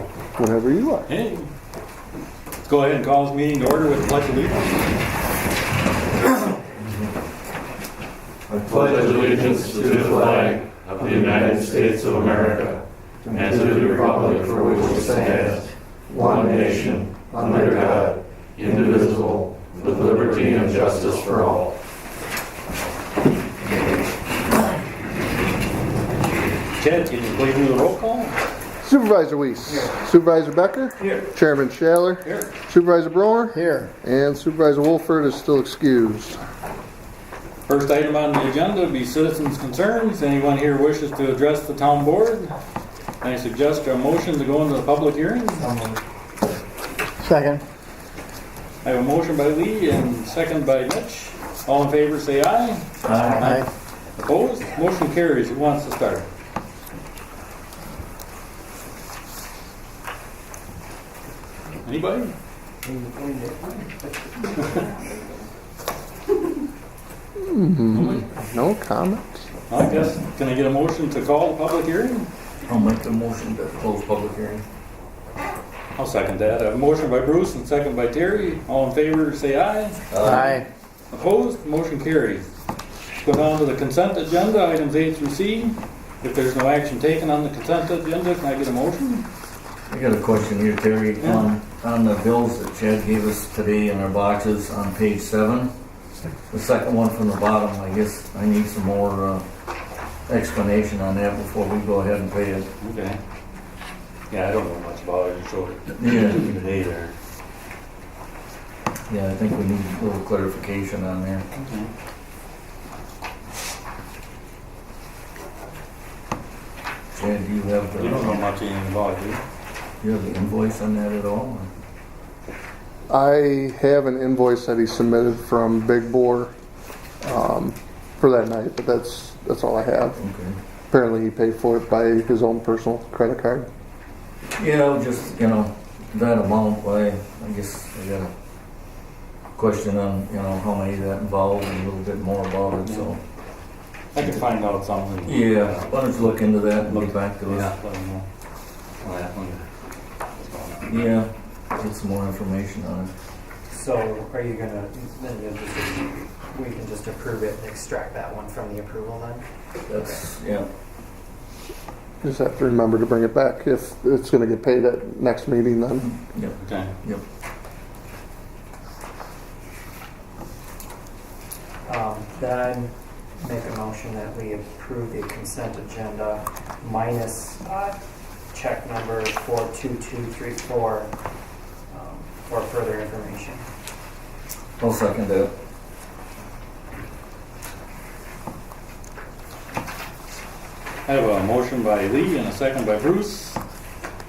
Whenever you are. Hey, let's go ahead and call this meeting to order with the pledge of allegiance. I pledge allegiance to the flag of the United States of America and to the republic for which it stands, one nation, under God, indivisible, with liberty and justice for all. Chad, can you please do the roll call? Supervisor Weiss. Here. Supervisor Becker. Here. Chairman Schaller. Here. Supervisor Bromer. Here. And Supervisor Wolford is still excused. First item on the agenda will be citizens' concerns. Anyone here wishes to address the town board? I suggest a motion to go into the public hearing. Second. I have a motion by Lee and second by Mitch. All in favor say aye. Aye. Opposed? Motion carries. Who wants to start? Anybody? No comments? I guess, can I get a motion to call the public hearing? I'll make the motion to close public hearing. I'll second that. I have a motion by Bruce and second by Terry. All in favor say aye. Aye. Opposed? Motion carries. Go down to the consent agenda, items A through C. If there's no action taken on the consent agenda, can I get a motion? I got a question here, Terry. Yeah. On the bills that Chad gave us today in our boxes on page 7, the second one from the bottom, I guess I need some more explanation on that before we go ahead and pay it. Okay. Yeah, I don't know much about it. You showed it Yeah. today there. Yeah, I think we need a little clarification on there. Okay. Chad, do you have You don't know much anything about it, do you? you have the invoice on that at all? I have an invoice that he submitted from Big Bore for that night, but that's all I have. Okay. Apparently he paid for it by his own personal credit card. Yeah, just, that amount, I guess I got a question on, how many that involved and a little bit more about it, so. I can find out something. Yeah, why don't you look into that and get back to Yeah, us? let me know. Yeah, get some more information on it. So are you gonna, then you'll just, we can just approve it and extract that one from the approval then? That's, yeah. Just have to remember to bring it back if it's going to get paid at next meeting then. Yep, Okay. yep. Then make a motion that we approve the consent agenda minus check number 42234 for further information. I'll second that. I have a motion by Lee and a second by Bruce.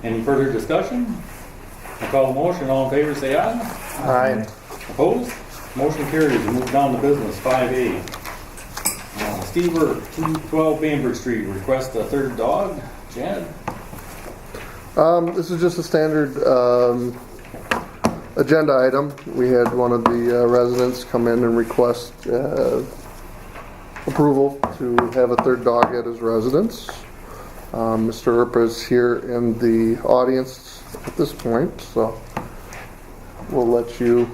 Any further discussion? I call the motion. All in favor say aye. Aye. Opposed? Motion carries. We move down to business 5A. Steve Burke, 212 Bainbridge Street, request a third dog. Chad? This is just a standard agenda item. We had one of the residents come in and request approval to have a third dog at his residence. Mr. Earp is here in the audience at this point, so we'll let you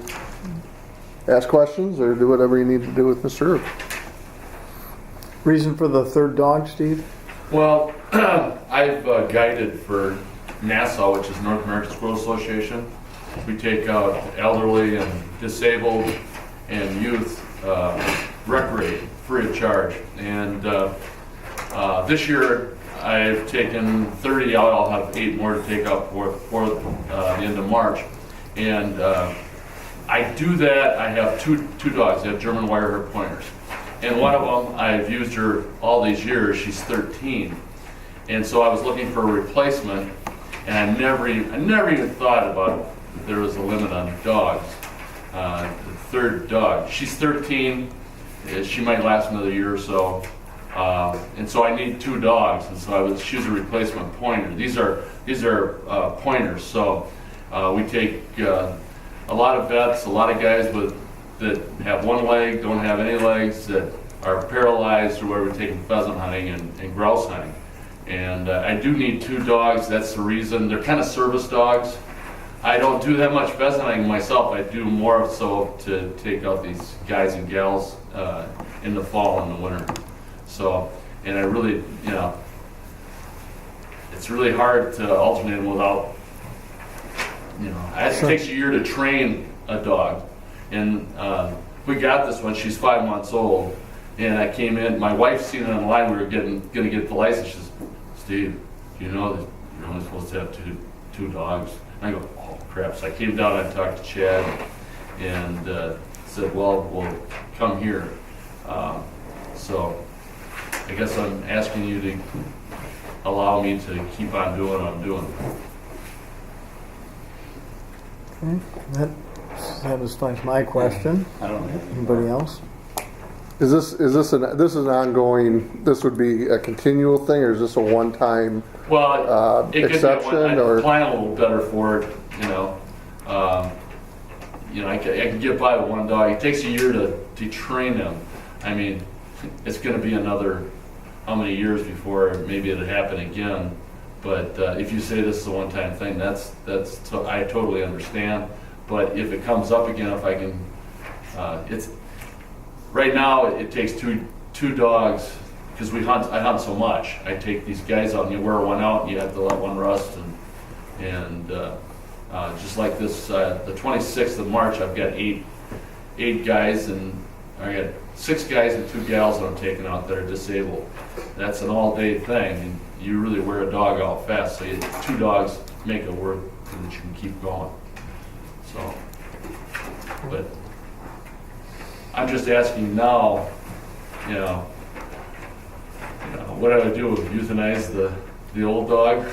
ask questions or do whatever you need to do with Mr. Earp. Reason for the third dog, Steve? Well, I've guided for NASA, which is North American Squirrel Association. We take out elderly and disabled and youth recreate free of charge. And this year I've taken 30 out. I'll have 8 more to take out for the end of March. And I do that. I have two dogs. I have German Wirehair Pointers. And one of them, I've used her all these years. She's 13. And so I was looking for a replacement, and I never even thought about that there was a limit on dogs. The third dog. She's 13. She might last another year or so. And so I need 2 dogs, and so I would choose a replacement pointer. These are pointers. So we take a lot of vets, a lot of guys that have one leg, don't have any legs, that are paralyzed, or where we take them pheasant hunting and grouse hunting. And I do need 2 dogs. That's the reason. They're kind of service dogs. I don't do that much pheasant myself. I do more so to take out these guys and gals in the fall and the winter. So, and I really, it's really hard to alternate them without, it takes a year to train a dog. And we got this one, she's 5 months old. And I came in, my wife seen it online, we were gonna get the license. She says, Steve, you know that you're only supposed to have two dogs? And I go, oh crap. So I came down and talked to Chad and said, well, we'll come here. So I guess I'm asking you to allow me to keep on doing what I'm doing. Okay, that satisfies my question. I don't know. Anybody else? Is this an ongoing, this would be a continual thing, or is this a one-time? Well, it could exception, be I or- plan a little better for it, I can get by with 1 dog. It takes a year to train them. I mean, it's going to be another how many years before maybe it'll happen again. But if you say this is a one-time thing, I totally understand. But if it comes up again, if I can, it's right now it takes two dogs because I hunt so much. I take these guys out and you wear one out and you have to let one rust and just like this, the 26th of March, I've got eight guys and I got 6 guys and 2 gals that I'm taking out that are disabled. That's an all-day thing, and you really wear a dog out fast. So 2 dogs make it work, so that you can keep going. So, but I'm just asking now, what do I do? Euthanize the old dog?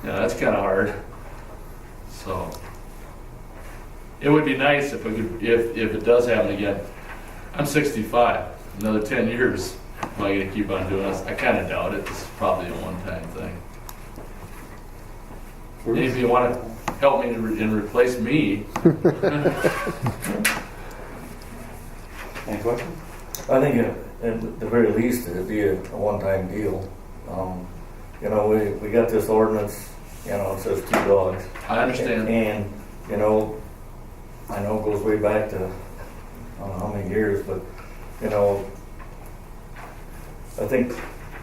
That's kind of hard. So it would be nice if it does happen again. I'm 65. Another 10 years, am I going to keep on doing this? I kind of doubt it. This is probably a one-time thing. Maybe if you want to help me and replace me. Any questions? I think at the very least it'd be a one-time deal. We got this ordinance, it says 2 dogs. I understand. And, I know it goes way back to, I don't know how many years, but, I think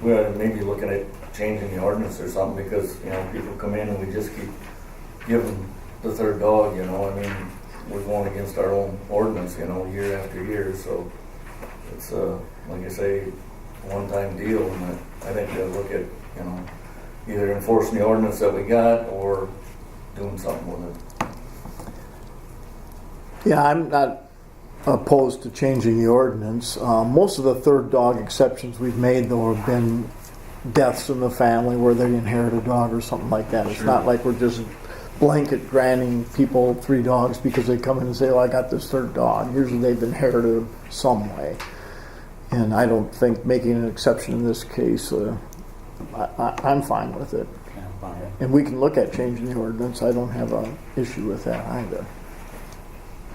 we ought to maybe looking at changing the ordinance or something because, people come in and we just keep giving the 3rd dog, we're going against our own ordinance, year after year. So it's, like I say, one-time deal. And I think we'll look at, either enforcing the ordinance that we got or doing something with it. Yeah, I'm not opposed to changing the ordinance. Most of the 3rd dog exceptions we've made, though, have been deaths in the family where they inherit a dog or something like that. It's not like we're just blanket granting people 3 dogs because they come in and say, I got this 3rd dog. Usually they've inherited some way. And I don't think making an exception in this case, I'm fine with it. Okay, I'm fine. And we can look at changing the ordinance. I don't have an issue with that either.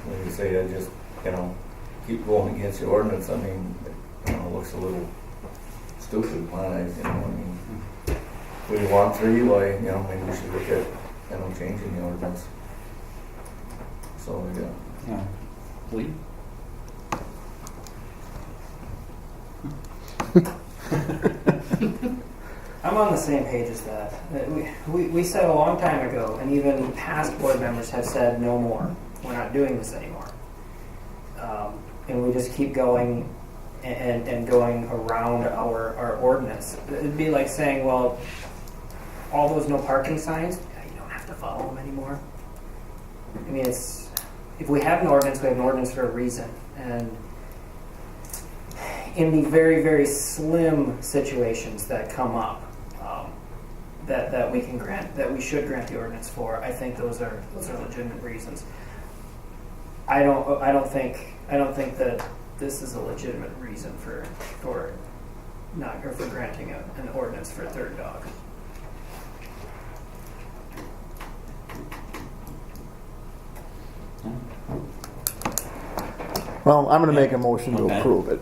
Like you say, I just, keep going against the ordinance. I mean, it looks a little stupid in my eyes, If we want 3, why, maybe we should look at, changing the ordinance. So, yeah. Yeah. Lee? I'm on the same page as that. We said a long time ago, and even past board members have said no more. We're not doing this anymore. And we just keep going and going around our ordinance. It'd be like saying, well, all those no parking signs, you don't have to follow them anymore. I mean, if we have an ordinance, we have an ordinance for a reason. And in the very, very slim situations that come up, that we can grant, that we should grant the ordinance for, I think those are legitimate reasons. I don't think that this is a legitimate reason for granting an ordinance for a 3rd dog. Well, I'm going to make a motion to Okay. approve it.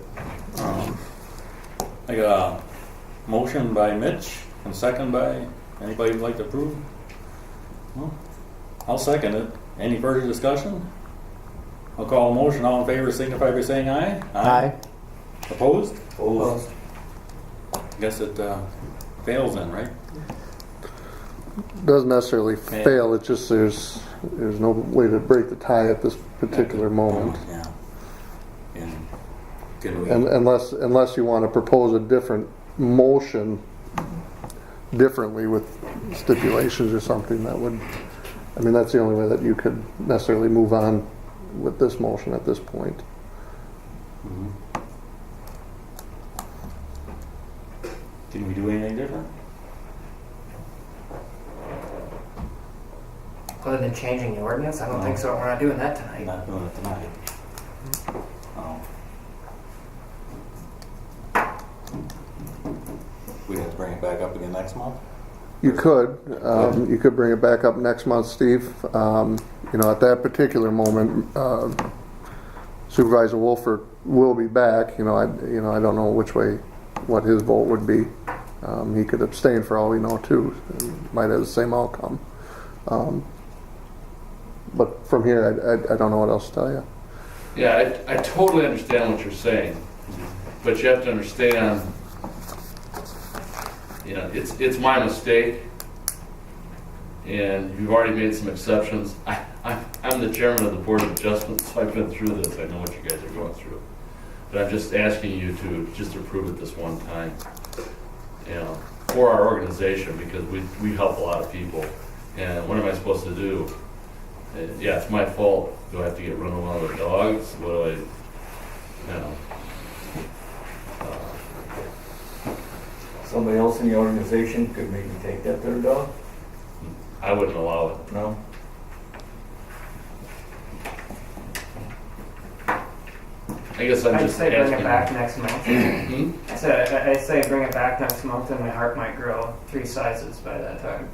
I got a motion by Mitch, And second by, anybody would like to approve? No? I'll second it. Any further discussion? I'll call a motion. All in favor signify by saying aye. Aye. Opposed? Opposed. Guess it fails then, right? Doesn't necessarily fail, it's just there's no way to break the tie at this particular moment. Yeah. And can we? Unless you want to propose a different motion differently with stipulations or something that would, I mean, that's the only way that you could necessarily move on with this motion at this point. Mhm. Can we do anything different? Other than changing the ordinance, I don't think so. We're not doing that tonight. Not doing it tonight. We have to bring it back up again next month? You could bring it back up next month, Steve. At that particular moment, Supervisor Wolford will be back. I don't know which way, what his vote would be. He could abstain for all we know too. Might have the same outcome. But from here, I don't know what else to tell you. Yeah, I totally understand what you're saying, but you have to understand, it's my mistake, and you've already made some exceptions. I'm the chairman of the Board of Adjustment, so I've been through this. I know what you guys are going through. But I'm just asking you to just approve it this one time, for our organization, because we help a lot of people. And what am I supposed to do? Yeah, it's my fault. Do I have to get rid of one of the dogs? What do Somebody else in the organization could maybe take that third dog? I wouldn't allow it. No? I guess I'm I'd just say bring asking. it back next month. Hmm? I'd say bring it back next month, and my heart might grow 3 sizes by that time.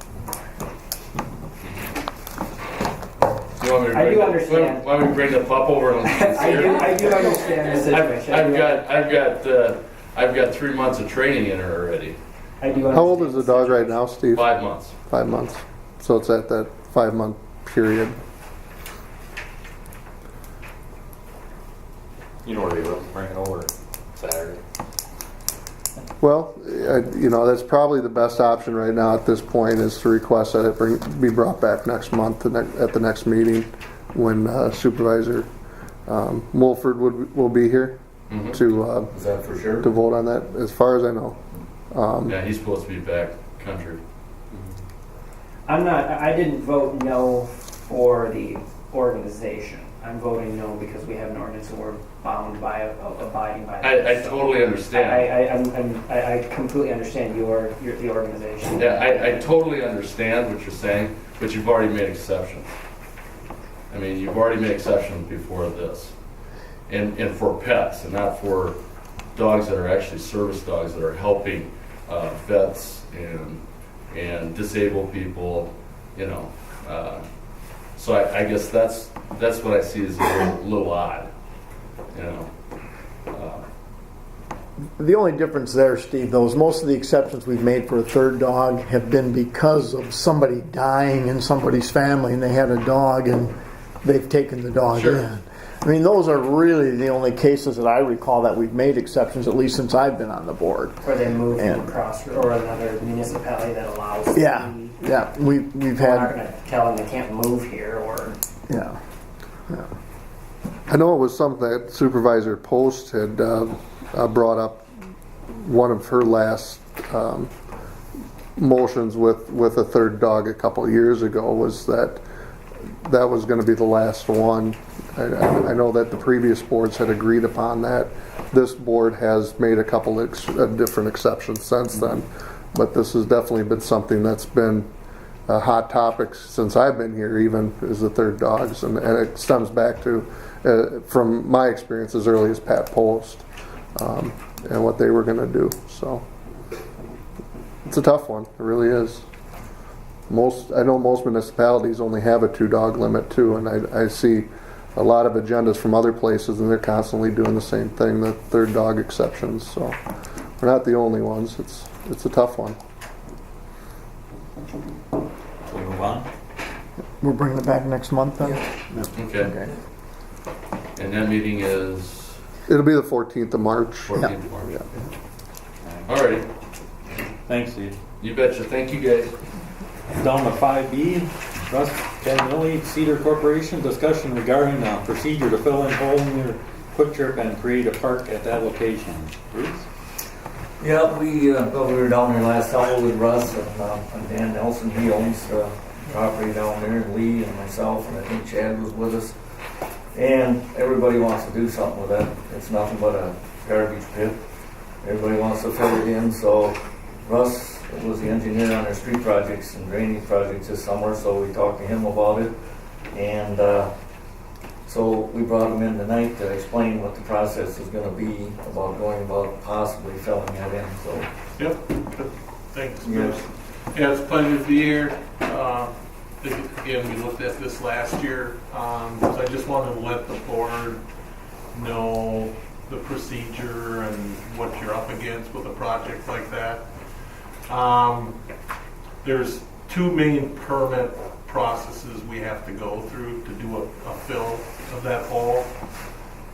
You want me to I bring do the- understand. Want me to bring the pup over and I do understand the situation. I've got 3 months of training in her already. I do How old is the understand dog right now, Steve? 5 months. 5 months. So it's at that 5-month period. You know where you will bring it over Saturday. Well, that's probably the best option right now at this point is to request that it be brought back next month at the next meeting when Supervisor Wolford will be here Mhm. to Is that for sure? vote on that, as far as I know. Yeah, he's supposed to be back country. I didn't vote no for the organization. I'm voting no because we have an ordinance and we're bound by abiding by that. I totally understand. I completely understand the organization. Yeah, I totally understand what you're saying, but you've already made exceptions. I mean, you've already made exceptions before this. And for pets, and not for dogs that are actually service dogs that are helping vets and disabled people, So I guess that's what I see as a little odd, The only difference there, Steve, though, is most of the exceptions we've made for a third dog have been because of somebody dying in somebody's family and they had a dog and they've taken the dog Sure. in. I mean, those are really the only cases that I recall that we've made exceptions, at least since I've been on the board. Or they move And- across, or another municipality that allows. Yeah, yeah, we've We're not had, going to tell them they can't move here, or yeah. I know it was something that Supervisor Post had brought up. One of her last motions with a third dog a couple of years ago was that was going to be the last one. I know that the previous boards had agreed upon that. This board has made a couple of different exceptions since then, but this has definitely been something that's been a hot topic since I've been here, even as the third dogs, and it stems back to from my experience as early as Pat Post and what they were going to do. So it's a tough one. It really is. I know most municipalities only have a 2-dog limit too, and I see a lot of agendas from other places, and they're constantly doing the same thing, the third dog exceptions. So we're not the only ones. It's a tough one. move on. We're bringing it back next month then? Okay. Okay. And that meeting is It'll be the 14th of March. 14th of March. Yeah. Alrighty, Thanks, Steve. you betcha. Thank you guys. Down to 5B, Russ Cagnelli, Cedar Corporation, discussion regarding the procedure to fill in hole near Quick Trip and create a park at that location. Bruce? Yeah, we were down there last summer with Russ and Dan Nelson. He owns the property down there, and Lee and myself, and I think Chad was with us. And everybody wants to do something with it. It's nothing but a garbage pit. Everybody wants to fill it in, so Russ was the engineer on our street projects and drainage projects this summer, so we talked to him about it. And so we brought him in tonight to explain what the process is going to be about going about possibly filling that in. So Yep, good. Thanks, Yes. Bruce. Yeah, it's a pleasure to be here. Again, we looked at this last year, so I just wanted to let the board know the procedure and what you're up against with a project like that. There's two main permit processes we have to go through to do a fill of that hole.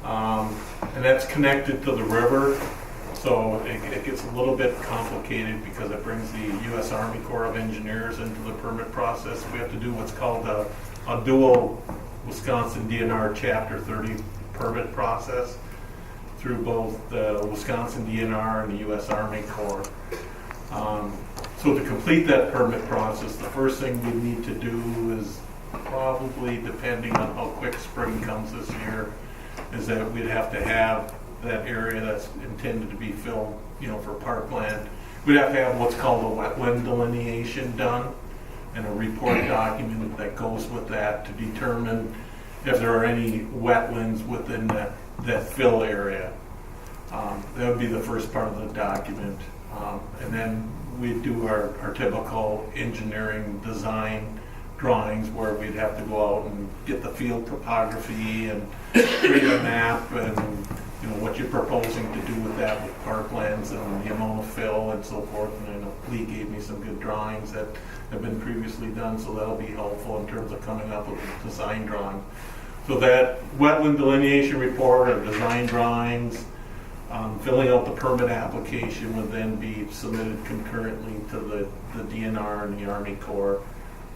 And that's connected to the river. So it gets a little bit complicated because it brings the U.S. Army Corps of Engineers into the permit process. We have to do what's called a dual Wisconsin DNR Chapter 30 permit process through both the Wisconsin DNR and the U.S. Army Corps. So to complete that permit process, the first thing we need to do is probably, depending on how quick spring comes this year, is that we'd have to have that area that's intended to be filled, for parkland. We'd have to have what's called a wetland delineation done and a report document that goes with that to determine if there are any wetlands within that fill area. That would be the first part of the document. And then we do our typical engineering design drawings where we'd have to go out and get the field topography and create a map and what you're proposing to do with that with parklands and the amount of fill and so forth. And I know Lee gave me some good drawings that have been previously done, so that'll be helpful in terms of coming up with a design drawing. So that wetland delineation report or design drawings, filling out the permit application would then be submitted concurrently to the DNR and the Army Corps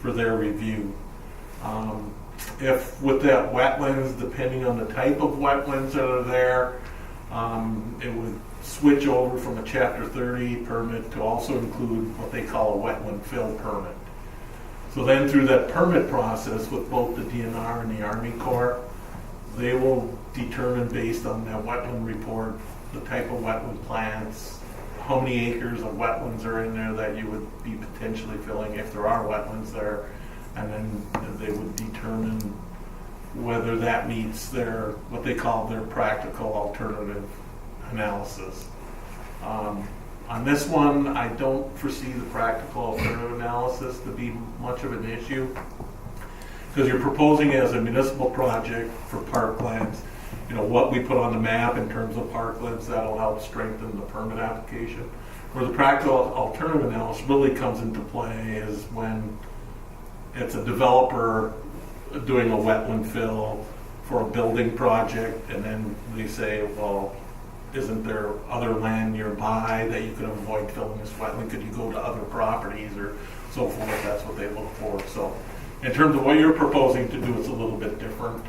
for their review. If with that wetlands, depending on the type of wetlands that are there, it would switch over from a Chapter 30 permit to also include what they call a wetland fill permit. So then through that permit process with both the DNR and the Army Corps, they will determine based on that wetland report the type of wetland plants, how many acres of wetlands are in there that you would be potentially filling if there are wetlands there, and then they would determine whether that meets their, what they call their practical alternative analysis. On this one, I don't foresee the practical alternative analysis to be much of an issue because you're proposing as a municipal project for parklands, what we put on the map in terms of parklands, that'll help strengthen the permit application. Where the practical alternative analysis really comes into play is when it's a developer doing a wetland fill for a building project, and then they say, well, isn't there other land nearby that you could avoid filling this wetland? Could you go to other properties or so forth? That's what they look for. So in terms of what you're proposing to do, it's a little bit different.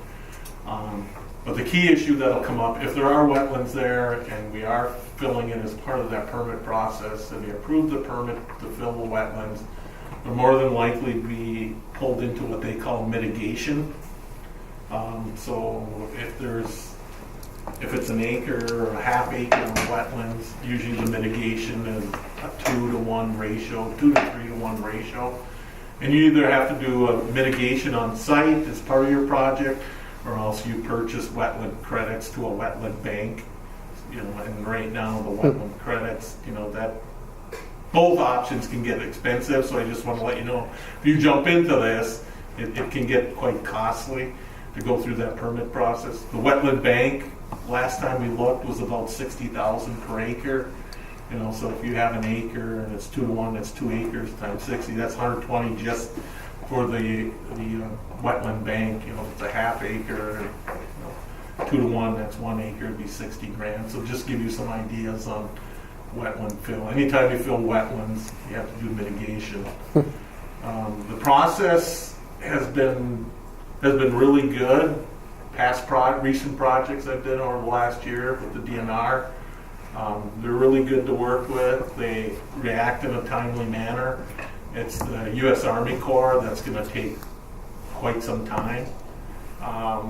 But the key issue that'll come up, if there are wetlands there and we are filling in as part of that permit process and we approve the permit to fill the wetlands, will more than likely be pulled into what they call mitigation. So if it's an acre or a half acre of wetlands, usually the mitigation is a 2-to-1 ratio, 2 to 3 to 1 ratio. And you either have to do a mitigation on site as part of your project, or else you purchase wetland credits to a wetland bank. And right now the wetland credits, that both options can get expensive, so I just want to let you know, if you jump into this, it can get quite costly to go through that permit process. The wetland bank, last time we looked, was about $60,000 per acre. So if you have an acre and it's 2-to-1, that's 2 acres times 60, that's 120 just for the wetland bank. You know, if it's a half acre, 2 to 1, that's 1 acre, it'd be 60 grand. So just give you some ideas on wetland fill. Anytime you fill wetlands, you have to do mitigation. The process has been really good. Recent projects I've done over the last year with the DNR, they're really good to work with. They react in a timely manner. It's the U.S. Army Corps that's going to take quite some time.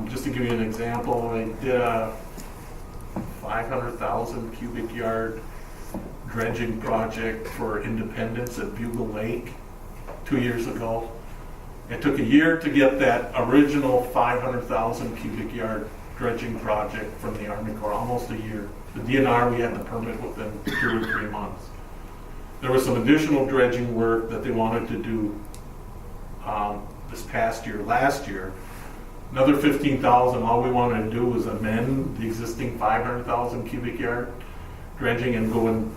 Just to give you an example, I did a 500,000 cubic yard dredging project for Independence at Bugle Lake 2 years ago. It took a year to get that original 500,000 cubic yard dredging project from the Army Corps, almost a year. The DNR, we had the permit within 2 or 3 months. There was some additional dredging work that they wanted to do this past year, last year. Another 15,000, all we wanted to do was amend the existing 500,000 cubic yard dredging and go in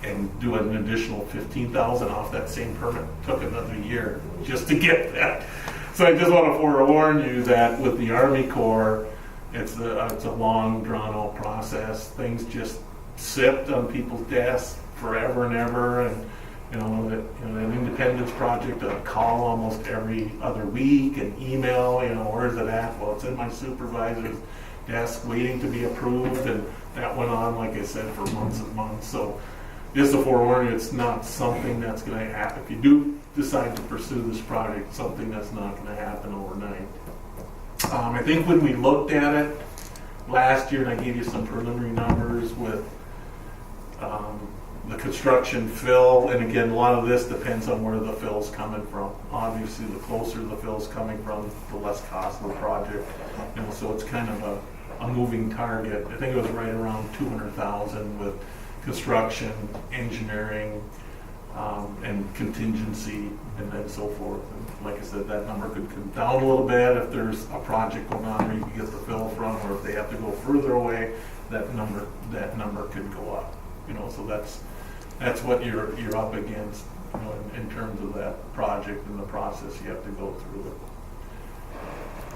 and do an additional 15,000 off that same permit. Took another year just to get that. So I just want to forewarn you that with the Army Corps, it's a long, drawn-out process. Things just sit on people's desks forever and ever, and an Independence project, a call almost every other week, an email. Where's it at? Well, it's in my supervisor's desk, waiting to be approved, and that went on, like I said, for months and months. So. Just to forewarn you, it's not something that's going to happen. If you do decide to pursue this project, something that's not going to happen overnight. I think when we looked at it last year, and I gave you some preliminary numbers with the construction fill, and again, a lot of this depends on where the fill's coming from. Obviously, the closer the fill's coming from, the less cost of the project. So it's kind of a moving target. I think it was right around 200,000 with construction, engineering, and contingency, and then so forth. And like I said, that number could come down a little bit if there's a project going on where you can get the fill from, or if they have to go further away, that number could go up. So that's what you're up against, in terms of that project and the process you have to go through.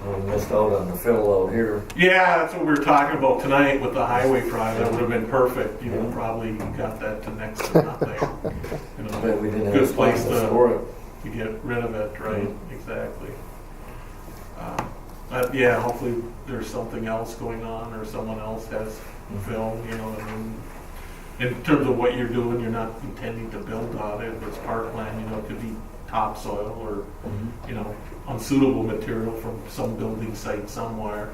We missed out on the fill out here. Yeah, that's what we were talking about tonight with the highway project. That would have been perfect. Probably got that to next to nothing. But we didn't have Good place spaces for it. to get rid of it, right? Exactly. But yeah, hopefully there's something else going on, or someone else has film. In terms of what you're doing, you're not intending to build on it. If it's parkland, it could be topsoil or unsuitable material from some building site somewhere.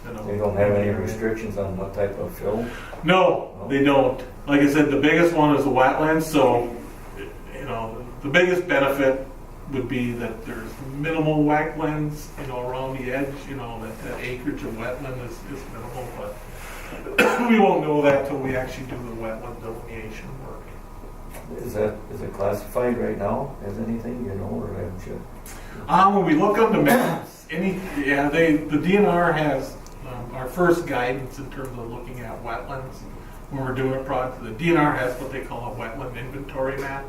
They don't have any restrictions on what type of fill? No, they don't. Like I said, the biggest one is the wetlands. So, the biggest benefit would be that there's minimal wetlands, around the edge. That acreage of wetland is minimal, but we won't know that till we actually do the wetland delineation work. Is it classified right now as anything, or haven't you? When we look on the maps, the DNR has our first guidance in terms of looking at wetlands when we're doing a project. The DNR has what they call a wetland inventory map.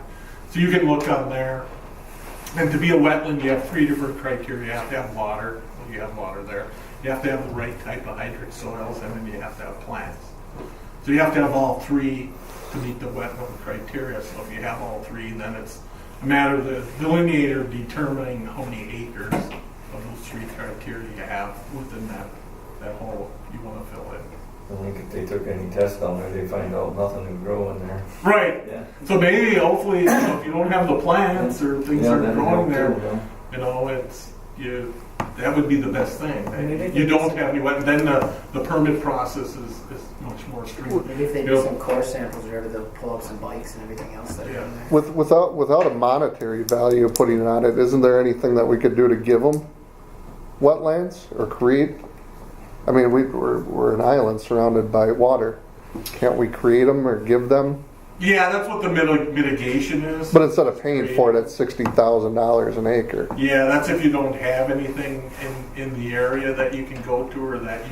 So you can look on there. And to be a wetland, you have 3 different criteria. You have to have water. Well, you have water there. You have to have the right type of hydric soils, and then you have to have plants. So you have to have all 3 to meet the wetland criteria. So if you have all 3, then it's a matter of the delineator determining how many acres of those 3 criteria you have within that hole you want to fill in. I think if they took any tests down there, they find out nothing would grow in there. Right. Yeah. So maybe, hopefully, if you don't have the plants or things Yeah, aren't that'd growing help there, too, that would be the best thing. Maybe You don't have any wet, then the permit process is much more streamlined. Maybe if they do some core samples or whatever, they'll pull up some bikes and everything else that are in there. Without a monetary value of putting it on it, isn't there anything that we could do to give them wetlands or create? I mean, we're an island surrounded by water. Can't we create them or give them? Yeah, that's what the mitigation is. But instead of paying for it at $60,000 an acre. Yeah, that's if you don't have anything in the area that you can go to, or that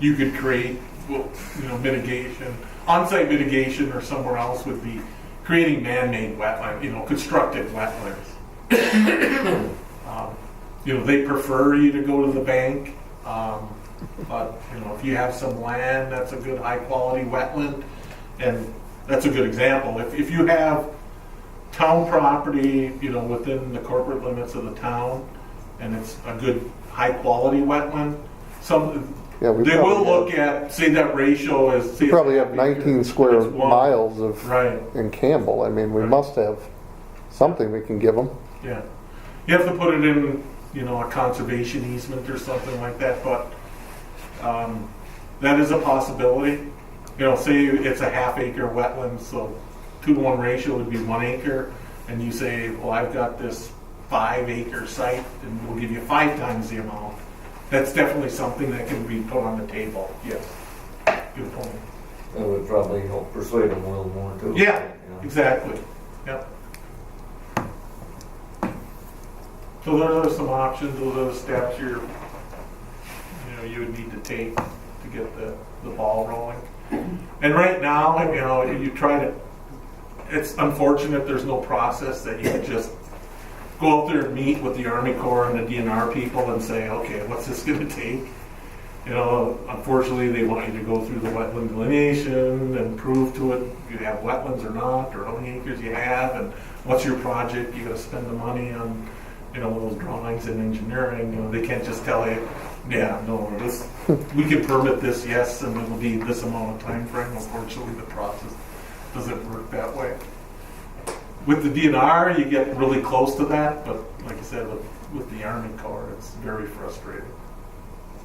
you could create, mitigation. On-site mitigation or somewhere else would be creating man-made wetland, constructed wetlands. they prefer you to go to the bank. But, if you have some land that's a good high quality wetland, and that's a good example. If you have town property, within the corporate limits of the town, and it's a good high quality wetland, Yeah, we they will probably look at, say that ratio is. We probably have 19 square It's one. miles of, Right, in Campbell. I mean, we Right. must have something we can give them. yeah. You have to put it in, a conservation easement or something like that, but that is a possibility. Say it's a half-acre wetland, so 2-to-1 ratio would be 1 acre, and you say, well, I've got this 5-acre site, and we'll give you 5 times the amount. That's definitely something that can be put on the table, yes. Good point. That would probably help persuade them a little more too. Yeah, You know. exactly, yep. So those are some options, those are the steps you would need to take to get the ball rolling. And right now, you try to, it's unfortunate there's no process that you could just go out there and meet with the Army Corps and the DNR people and say, okay, what's this gonna take? Unfortunately, they want you to go through the wetland delineation and prove to it you have wetlands or not, or how many acres you have, and what's your project. You gotta spend the money on, those drawings and engineering. They can't just tell you, yeah, no, we can permit this, yes, and it'll be this amount of time frame. Unfortunately, the process doesn't work that way. With the DNR, you get really close to that, but like I said, with the Army Corps, it's very frustrating.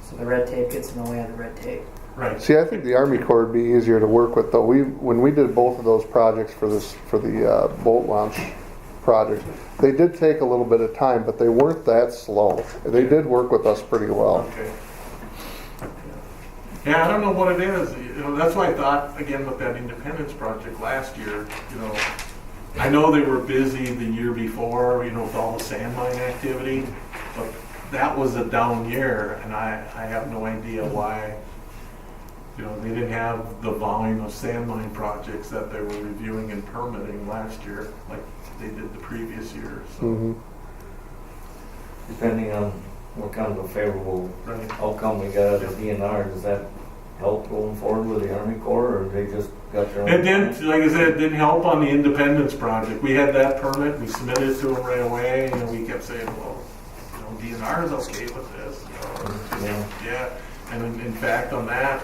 So the red tape gets in the way of the red tape. Right. See, I think the Army Corps would be easier to work with, though. When we did both of those projects for the boat launch project, they did take a little bit of time, but they weren't that slow. They did work with us pretty well. Okay. Yeah, I don't know what it is. That's why I thought, again, with that Independence project last year, I know they were busy the year before, with all the sand mine activity, but that was a down year, and I have no idea why. They didn't have the volume of sand mine projects that they were reviewing and permitting last year, like they did the previous year. So, Mhm. Depending on what kind of a favorable right. outcome we got at the DNR, does that help going forward with the Army Corps, or they just got their own? It didn't, like I said, it didn't help on the Independence project. We had that permit, we submitted it to them right away, and we kept saying, well, DNR is okay with this. Yeah. And in fact, on that,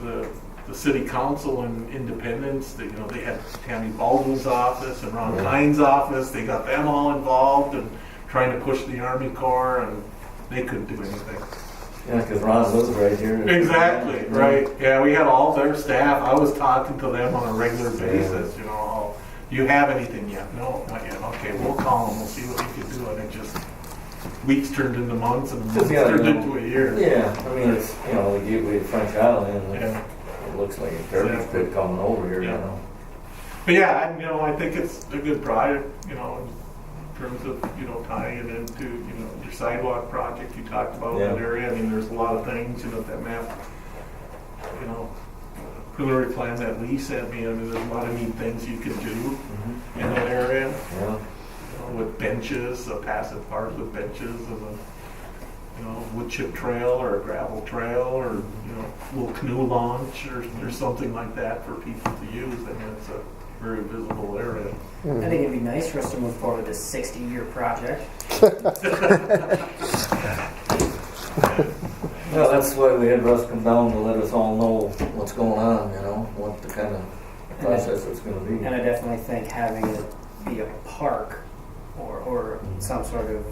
the city council in Independence, they had Tammy Baldwin's office and Ron Hines' office. They got them all involved and trying to push the Army Corps, and they couldn't do anything. Yeah, because Ron lives right here. Exactly, right. Yeah, we had all their staff. I was talking to them on a regular basis, "Oh, you have anything yet?" "No, not yet." "Okay, we'll call them. We'll see what we can do." And it just, weeks turned into months, and months turned into a year. Yeah, I mean, it's, the gateway to French Island, and Yeah. it looks like a garbage pit coming over here, Yeah. But yeah, I think it's a good project, in terms of, tying it into, your sidewalk project you talked about in that area. I mean, there's a lot of things, that map, preliminary plan that Lee sent me. I mean, there's a lot of neat things you can do in that area. Yeah. With benches, a passive park with benches, and a wood chip trail or a gravel trail, or a little canoe launch or something like that for people to use. I mean, it's a very visible area. I think it'd be nice for us to move forward with this 60-year project. Well, that's why we had Russ come down to let us all know what's going on, what the kind of process it's going to be. And I definitely think having it be a park or some sort of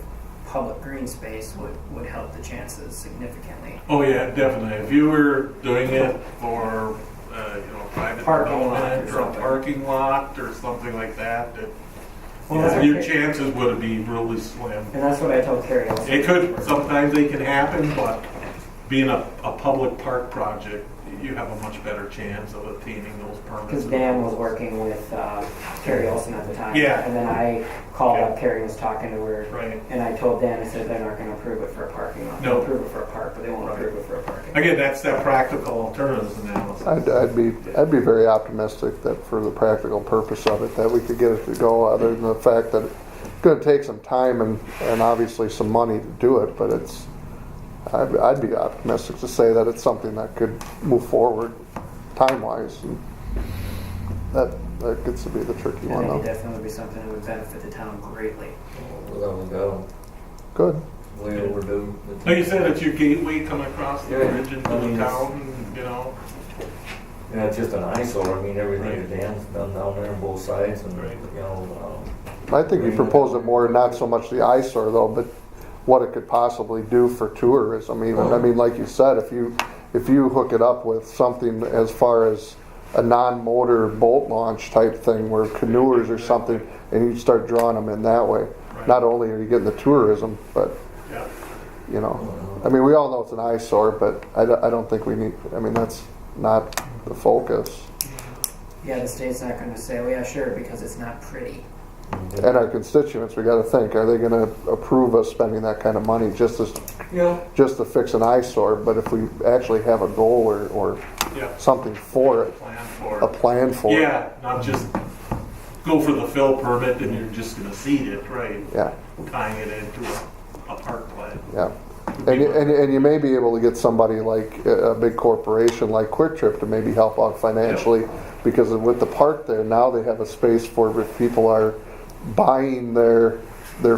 public green space would help the chances significantly. Oh yeah, definitely. If you were doing it for private Parking lot development or or a something. parking lot or something like that, Well, that's your okay. chances would be really slim. And that's what I told Carrie. It could, sometimes they can happen, but being a public park project, you have a much better chance of obtaining those permits. Because Dan was working with Carrie Olson at the time. Yeah. And then I called up Carrie and was talking to her. Right. And I told Dan, I said, they're not going to approve it for a parking lot. No. They'll approve it for a park, but they won't Right. approve it for a parking. Again, that's that practical alternatives analysis. I'd be very optimistic that for the practical purpose of it, that we could get it to go, other than the fact that gonna take some time and obviously some money to do it, but I'd be optimistic to say that it's something that could move forward time-wise. And that gets to be the tricky I one, think it though. definitely would be something that would benefit the town greatly. Without a doubt, Good. way overdue. Like you said, it's your gateway coming across the Yeah, bridge into I mean, the it's- town, and, you know. Yeah, it's just an eyesore. I mean, everything Right. that Dan's done down there on both sides, and Right. you know, I think you propose it more, not so much the eyesore though, but what it could possibly do for tourism even. I mean, like you said, if you hook it up with something as far as a non-motor boat launch type thing where canoers or something, and you start drawing them in that way. Right. Not only are you getting the tourism, but, Yeah. you know, I mean, we all know it's an eyesore, but I don't think we need, I mean, that's not the focus. Yeah, the state's not going to say, "Oh yeah, sure," because it's not pretty. And our constituents, we gotta think, are they gonna approve us spending that kind of money just to fix an eyesore? But if we actually have a goal or Yeah. something for it, Plan for a it. plan for it. Yeah, not just go for the fill permit and you're just gonna seed it, right? Yeah, Tying it into a park plan. yeah. And you may be able to get somebody like a big corporation like Quick Trip to maybe help out financially, because with the park there, now they have a space for if people are buying their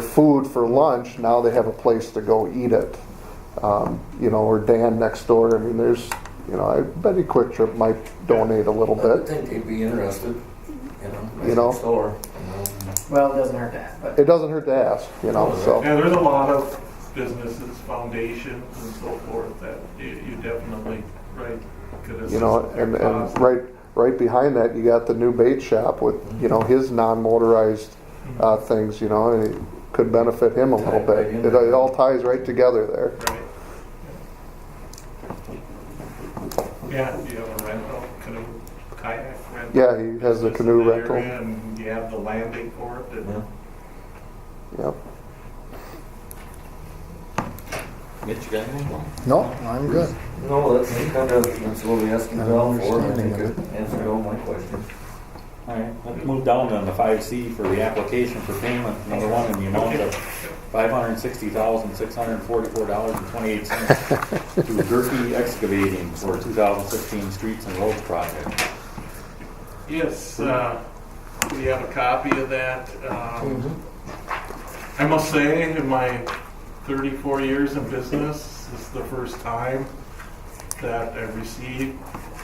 food for lunch, now they have a place to go eat it. You know, or Dan next door, I mean, there's, you know, I bet you Quick Trip might donate a little I would bit. think they'd be interested, You know? next door, Well, it doesn't hurt to ask, but It doesn't hurt to ask, you know, so. Yeah, there's a lot of businesses, foundations and so forth that you definitely, right, could assist. You know, their and costs. right behind that, you got the new bait shop with, you know, his non-motorized things, you know, and it could benefit him a little bit. It all ties right together there. Right. Yeah, you have a rental, canoe, kayak rental. Yeah, he has the canoe in that rental. area, and you have the landing for it. Yeah. Yep. Mitch, you got anything? No, I'm good. No, that's what we asked him An for. I understanding think of it answered all my questions. All right, let's move down on the 5C for the application for payment, number one, in the amount of $560,644.28 to Gerke Excavating for 2016 Streets and Roads project. Yes, we have a copy of that. I must say, in my 34 years in business, this is the first time that I've received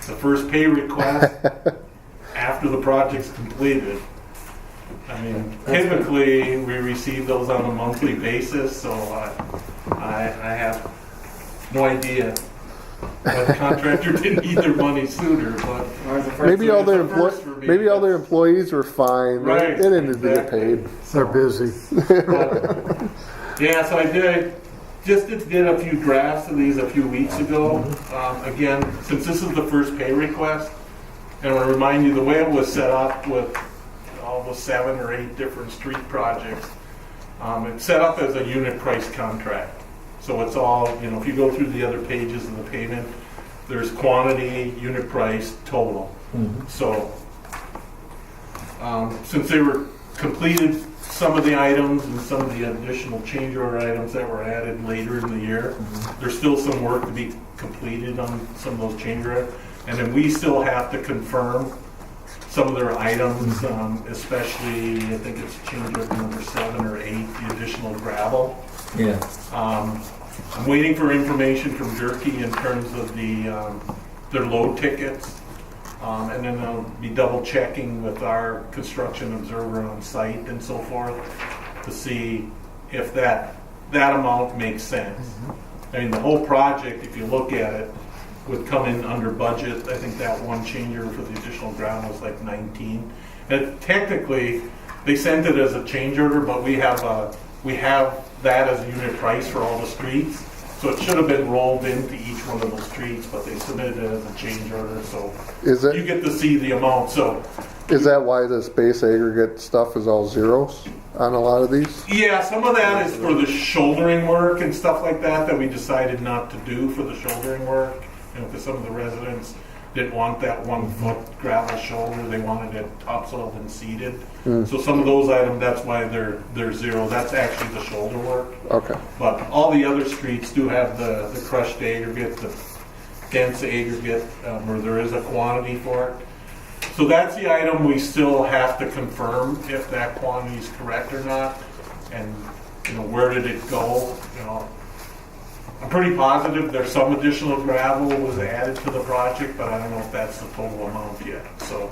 the first pay request after the project's completed. I mean, typically, we receive those on a monthly basis, so I have no idea why the contractor didn't need their money sooner, but Maybe all their It's a first for me. maybe all their employees were fine. Right, They didn't need to get exactly. paid. They're busy. Yeah, so I just did a few drafts of these a few weeks ago. Again, since this is the first pay request, and I want to remind you, the way it was set up with all the 7 or 8 different street projects, it's set up as a unit price contract. So it's all, you know, if you go through the other pages of the payment, there's quantity, unit price, total. So since they were completed, some of the items and some of the additional change order items that were added later in the year, there's still some work to be completed on some of those change orders. And then we still have to confirm some of their items, especially, I think it's change order number 7 or 8, the additional gravel. Yeah. I'm waiting for information from Gerke in terms of their load tickets. And then I'll be double checking with our construction observer on site and so forth to see if that amount makes sense. I mean, the whole project, if you look at it, would come in under budget. I think that one change order for the additional ground was like 19. And technically, they sent it as a change order, but we have that as a unit price for all the streets. So it should have been rolled into each one of those streets, but they submitted it as a change order, so Is you it get to see the amount. So is that why this base aggregate stuff is all zeros on a lot of these? yeah, some of that is for the shouldering work and stuff like that we decided not to do for the shouldering work, you know, because some of the residents didn't want that 1 foot gravel shoulder. They wanted it topsoiled and seeded. So some of those items, that's why they're zero. That's actually the shoulder work. Okay. But all the other streets do have the crushed aggregate, the dense aggregate, where there is a quantity for it. So that's the item we still have to confirm if that quantity is correct or not. And, you know, where did it go? You know, I'm pretty positive there's some additional gravel was added to the project, but I don't know if that's the total amount yet. So,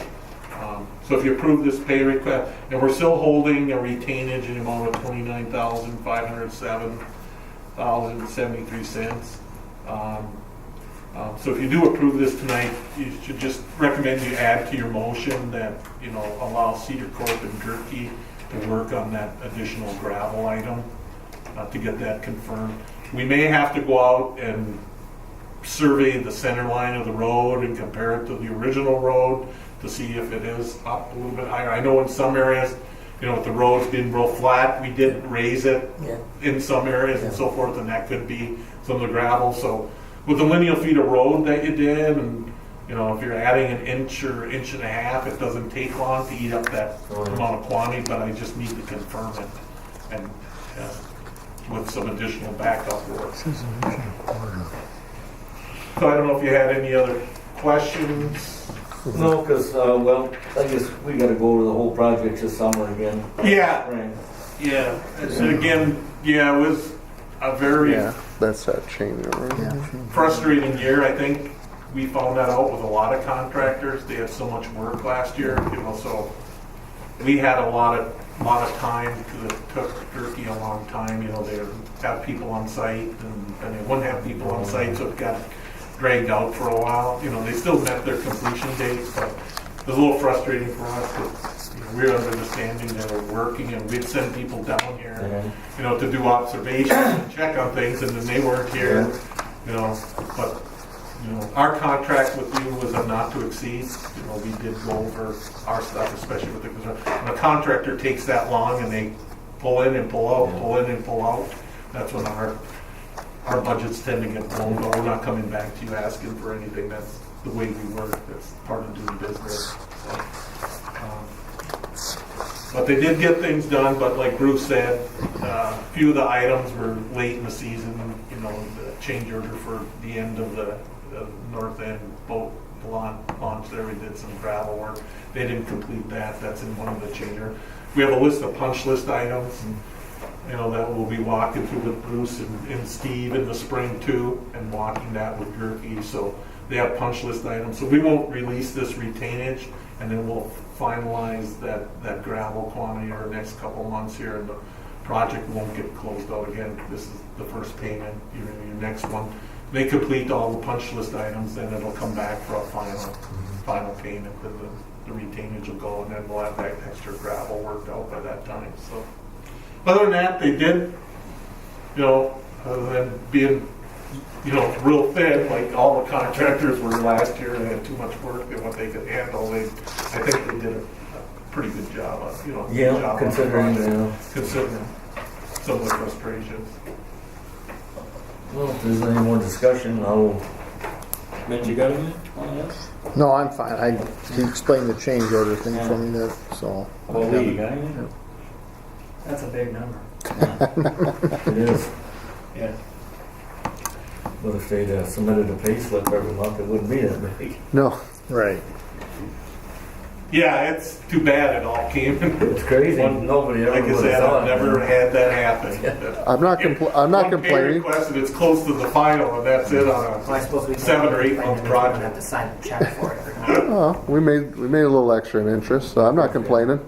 so if you approve this pay request, and we're still holding a retainage in the amount of $29,507.73. So if you do approve this tonight, you should just recommend you add to your motion that, you know, allow Cedar Corp and Gerke to work on that additional gravel item to get that confirmed. We may have to go out and survey the center line of the road and compare it to the original road to see if it is up a little bit higher. I know in some areas, you know, with the roads being real flat, we did raise it in some areas and so forth, and that could be some of the gravel. So with the lineal feet of road that you did, and you know, if you're adding an inch or inch and a half, it doesn't take long to eat up that amount of quantity, but I just need to confirm it and with some additional backup work. So I don't know if you had any other questions. No, because, well, I guess we gotta go over the whole project this summer again. Yeah, Spring. yeah. And again, yeah, it was a very Yeah, that's that chain. Right? frustrating year. I think we found that out with a lot of contractors. They had so much work last year, you know, so we had a lot of time because it took Gerke a long time. You know, they would have people on site and they wouldn't have people on site, so it got dragged out for a while. You know, they still met their completion dates, but it was a little frustrating for us because, you know, we were under the understanding they were working, and we'd send people down here, you know, to do observations and check on things, and then they weren't here, you know, but, you know, our contract with you was a not to exceed. You know, we did go over our stuff, especially with the, when a contractor takes that long and they pull in and pull out, pull in and pull out, that's when our budgets tend to get blown, but we're not coming back to you asking for anything. That's the way we work. That's part of doing business. So, but they did get things done, but like Bruce said, a few of the items were late in the season. You know, the change order for the end of the north end boat launch there, we did some gravel work. They didn't complete that. That's in one of the change orders. We have a list of punch list items, you know, that we'll be walking through with Bruce and Steve in the spring too, and walking that with Gerke. So they have punch list items. So we won't release this retainage, and then we'll finalize that gravel quantity over the next couple of months here, and the project won't get closed out again. This is the first payment. Your next one, they complete all the punch list items, then it'll come back for a final payment, and the retainage will go, and then we'll have that extra gravel worked out by that time. So other than that, they did, you know, other than being, you know, real thin, like all the contractors were last year, they had too much work than what they could handle. I think they did a pretty good job on, you know, Yeah, job considering, considering some of the frustrations. Well, if there's any more discussion, I'll, Mitch, you got anything on this? No, I'm fine. He explained the change order thing for me there, so. Well, Lee, you got anything? That's a big number. it is. Yeah. But if they'd submitted a pay slip every month, it wouldn't be that big. No. Right. Yeah, it's too bad it all came. It's crazy. Nobody ever Like I would have said, thought. I've never had that happen. I'm not One pay complaining. request and it's close to the final, and that's it on Am I supposed to be 7 or 8 month have project. to sign a check for it or not? Oh, we made a little extra in interest, so I'm not complaining.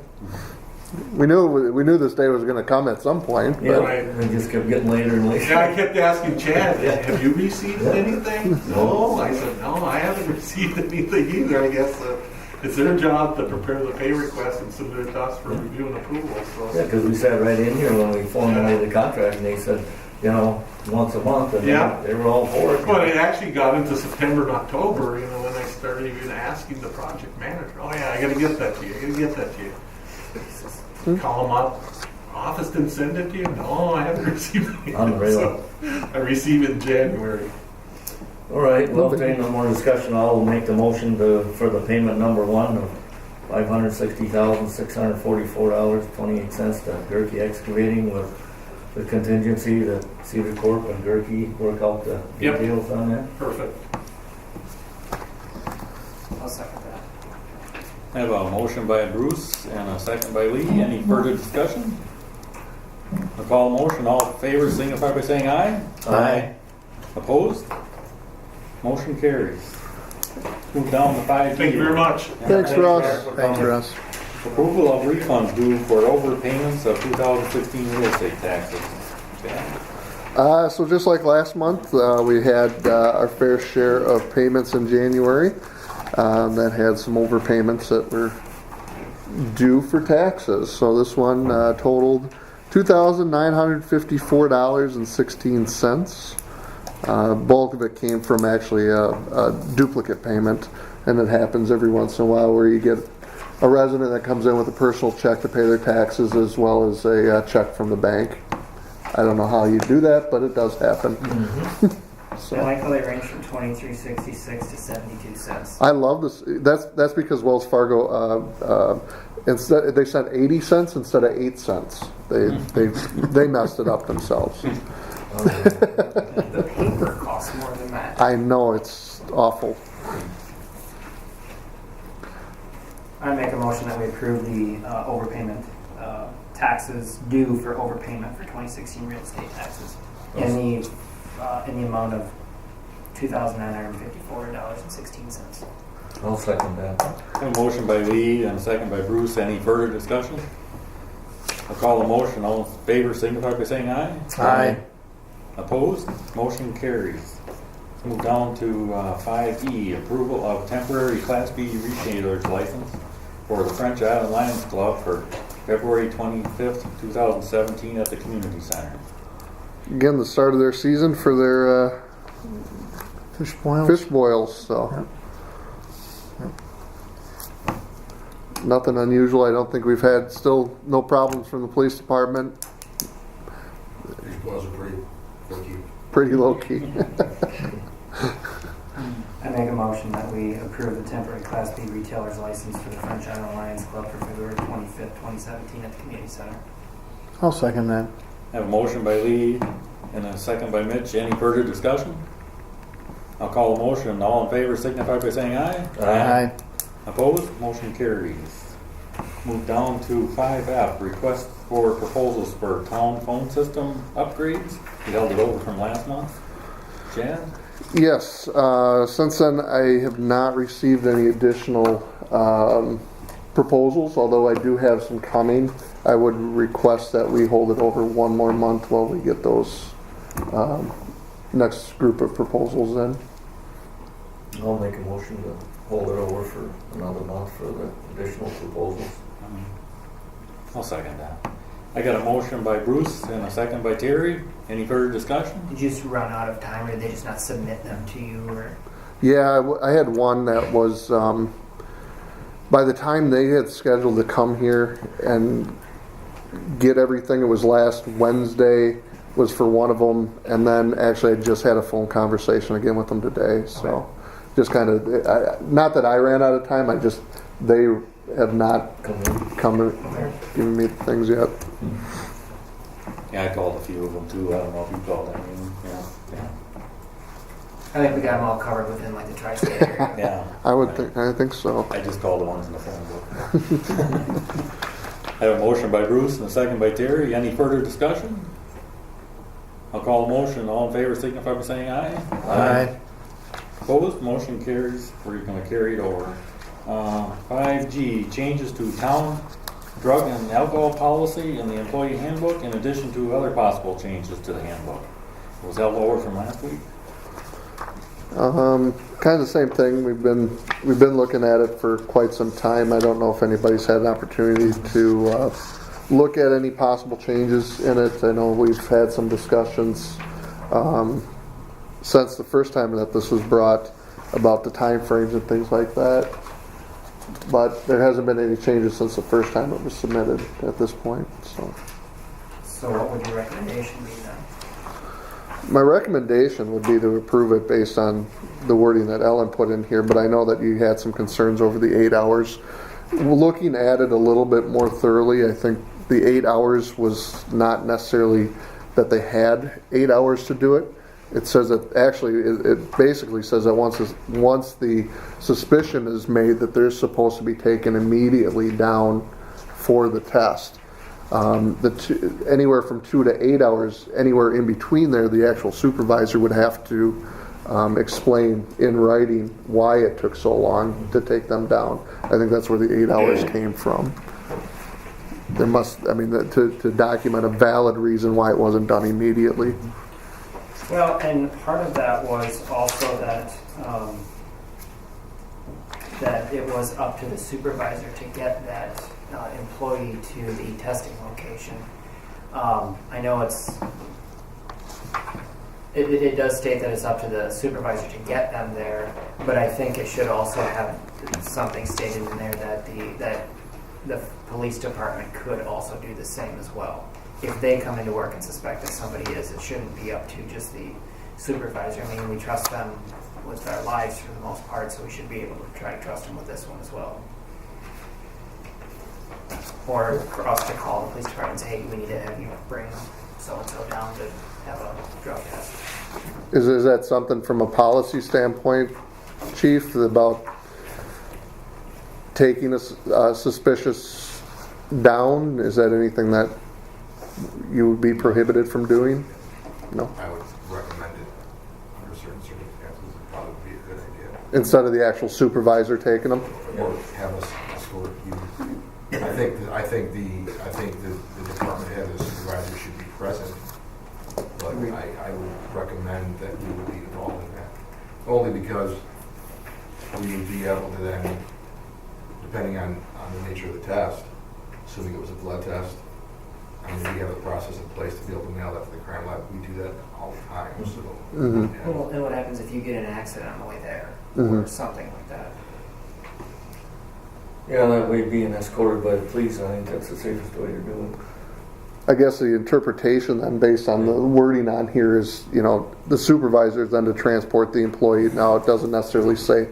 We knew this day was going to come at some point. Yeah, But Right. it just kept getting later and later. Yeah, I kept asking Chad, have you received anything? No. I said, no, I haven't received anything either. I guess it's their job to prepare the pay request and submit it to us for review and approval. So. Yeah, because we sat right in here when we formulated the contract, and they said, you know, once a month, and Yeah. they were all for it. But it actually got into September and October, you know, when I started even asking the project manager, oh yeah, I gotta get that to you, Call them up, office didn't send it to you? No, I haven't received it. Unreal. So I received it in January. All right, well, if there ain't no more discussion, I'll make the motion for the payment number 1 of $560,644.28 to Gerke Excavating with the contingency that Cedar Corp and Gerke work out the Yep. details on that. Perfect. I'll second that. I have a motion by Bruce and a second by Lee. Any further discussion? I'll call the motion. All in favor signify by saying aye. Aye. Opposed? Motion carries. Move down to 5B. Thank you very much. Thanks, Russ. Thanks, Russ. Approval of refunds due for overpayments of 2016 real estate taxes. Okay. So just like last month, we had our fair share of payments in January that had some overpayments that were due for taxes. So this one totaled $2,954.16. Bulk of it came from actually a duplicate payment, and it happens every once in a while where you get a resident that comes in with a personal check to pay their taxes as well as a check from the bank. I don't know how you do that, but it does happen. So. I like how they range from 23.66 to 72 cents. I love this. That's because Wells Fargo instead they sent 80 cents instead of 8 cents. They messed it up themselves. The paper costs more than that. I know, it's awful. I make a motion that we approve the overpayment taxes due for overpayment for 2016 real estate taxes in the amount of $2,954.16. I'll second that. I have a motion by Lee and a second by Bruce. Any further discussion? I'll call the motion. All in favor signify by saying aye. Aye. Opposed? Motion carries. Move down to 5E, approval of temporary Class B retailer's license for the French Island Lions Club for February 25th, 2017 at the Community Center. Again, the start of their season for their Fish boils. fish boils. So nothing unusual. I don't think we've had still no problems from the police department. Pretty low key. I make a motion that we approve the temporary Class B retailer's license for the French Island Lions Club for February 25th, 2017 at the Community Center. I'll second that. I have a motion by Lee and a second by Mitch. Any further discussion? I'll call the motion. All in favor signify by saying aye. Aye. Opposed? Motion carries. Move down to 5F, request for proposals for town phone system upgrades. We held it over from last month. Jan? Yes. Since then, I have not received any additional proposals. Although I do have some coming, I would request that we hold it over one more month while we get those next group of proposals in. I'll make a motion to hold it over for another month for the additional proposals. I'll second that. I got a motion by Bruce and a second by Terry. Any further discussion? Did you just run out of time, or did they just not submit them to you? Or Yeah, I had one that was, by the time they had scheduled to come here and get everything, it was last Wednesday was for one of them, and then actually I just had a phone conversation again with them today, so just kind of, not that I ran out of time, they have not come to giving me the things yet. Yeah, I called a few of them too. I don't know if you called any of them. Yeah. I think we got them all covered within like the tri-state area. Yeah. I think so. I just called the ones in the phone book. I have a motion by Bruce and a second by Terry. Any further discussion? I'll call a motion. All in favor signify by saying aye. Aye. Opposed? Motion carries. We're going to carry it over. 5G, changes to town drug and alcohol policy in the employee handbook, in addition to other possible changes to the handbook. It was held over from last week. Kind of the same thing. We've been looking at it for quite some time. I don't know if anybody's had an opportunity to look at any possible changes in it. I know we've had some discussions since the first time that this was brought about the time frames and things like that. But there hasn't been any changes since the first time it was submitted at this point. So So what would your recommendation be then? My recommendation would be to approve it based on the wording that Ellen put in here, but I know that you had some concerns over the 8 hours. Looking at it a little bit more thoroughly, I think the 8 hours was not necessarily that they had 8 hours to do it. It says that, actually, it basically says that once the suspicion is made that they're supposed to be taken immediately down for the test. Anywhere from 2 to 8 hours, anywhere in between there, the actual supervisor would have to explain in writing why it took so long to take them down. I think that's where the 8 hours came from. There must, I mean, to document a valid reason why it wasn't done immediately. Well, and part of that was also that that it was up to the supervisor to get that employee to the testing location. I know it does state that it's up to the supervisor to get them there, but I think it should also have something stated in there that the police department could also do the same as well. If they come into work and suspect that somebody is, it shouldn't be up to just the supervisor. I mean, we trust them with our lives for the most part, so we should be able to try to trust them with this one as well. Or for us to call the police department and say, hey, we need to have you bring so-and-so down to have a drug test. Is that something from a policy standpoint, Chief, about taking a suspicious down? Is that anything that you would be prohibited from doing? No. I would recommend it under certain circumstances. It'd probably be a good idea. Instead of the actual supervisor taking them? Or have us escort you. I think the department head and the supervisor should be present, but I would recommend that we would be involved in that. Only because we would be able to then, depending on the nature of the test, assuming it was a blood test, I mean, we have a process in place to be able to mail that to the crime lab. We do that all the time. So, yeah. Well, and what happens if you get in an accident on the way there or something like that? Yeah, that way being escorted by the police, I think that's the safest way to do it. I guess the interpretation then, based on the wording on here, is, the supervisor is then to transport the employee. Now, it doesn't necessarily say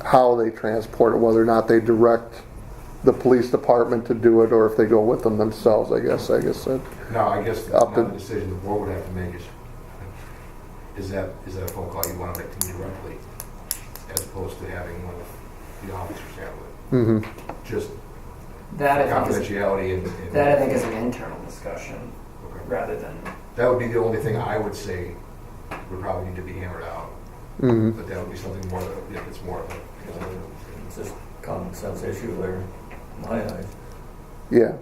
how they transport it, whether or not they direct the police department to do it, or if they go with them themselves. I guess that. No, I guess Up to- the decision the board would have to make is that a phone call you want to make to me directly, as opposed to having one of the officers handle it. Mm-hmm. Just That I think is, confidentiality and that I think is an internal discussion Okay. rather than. That would be the only thing I would say would probably need to be hammered out. Mm-hmm. But that would be something more, if it's more of a, It's just a common sense issue there, in my eyes. Yeah.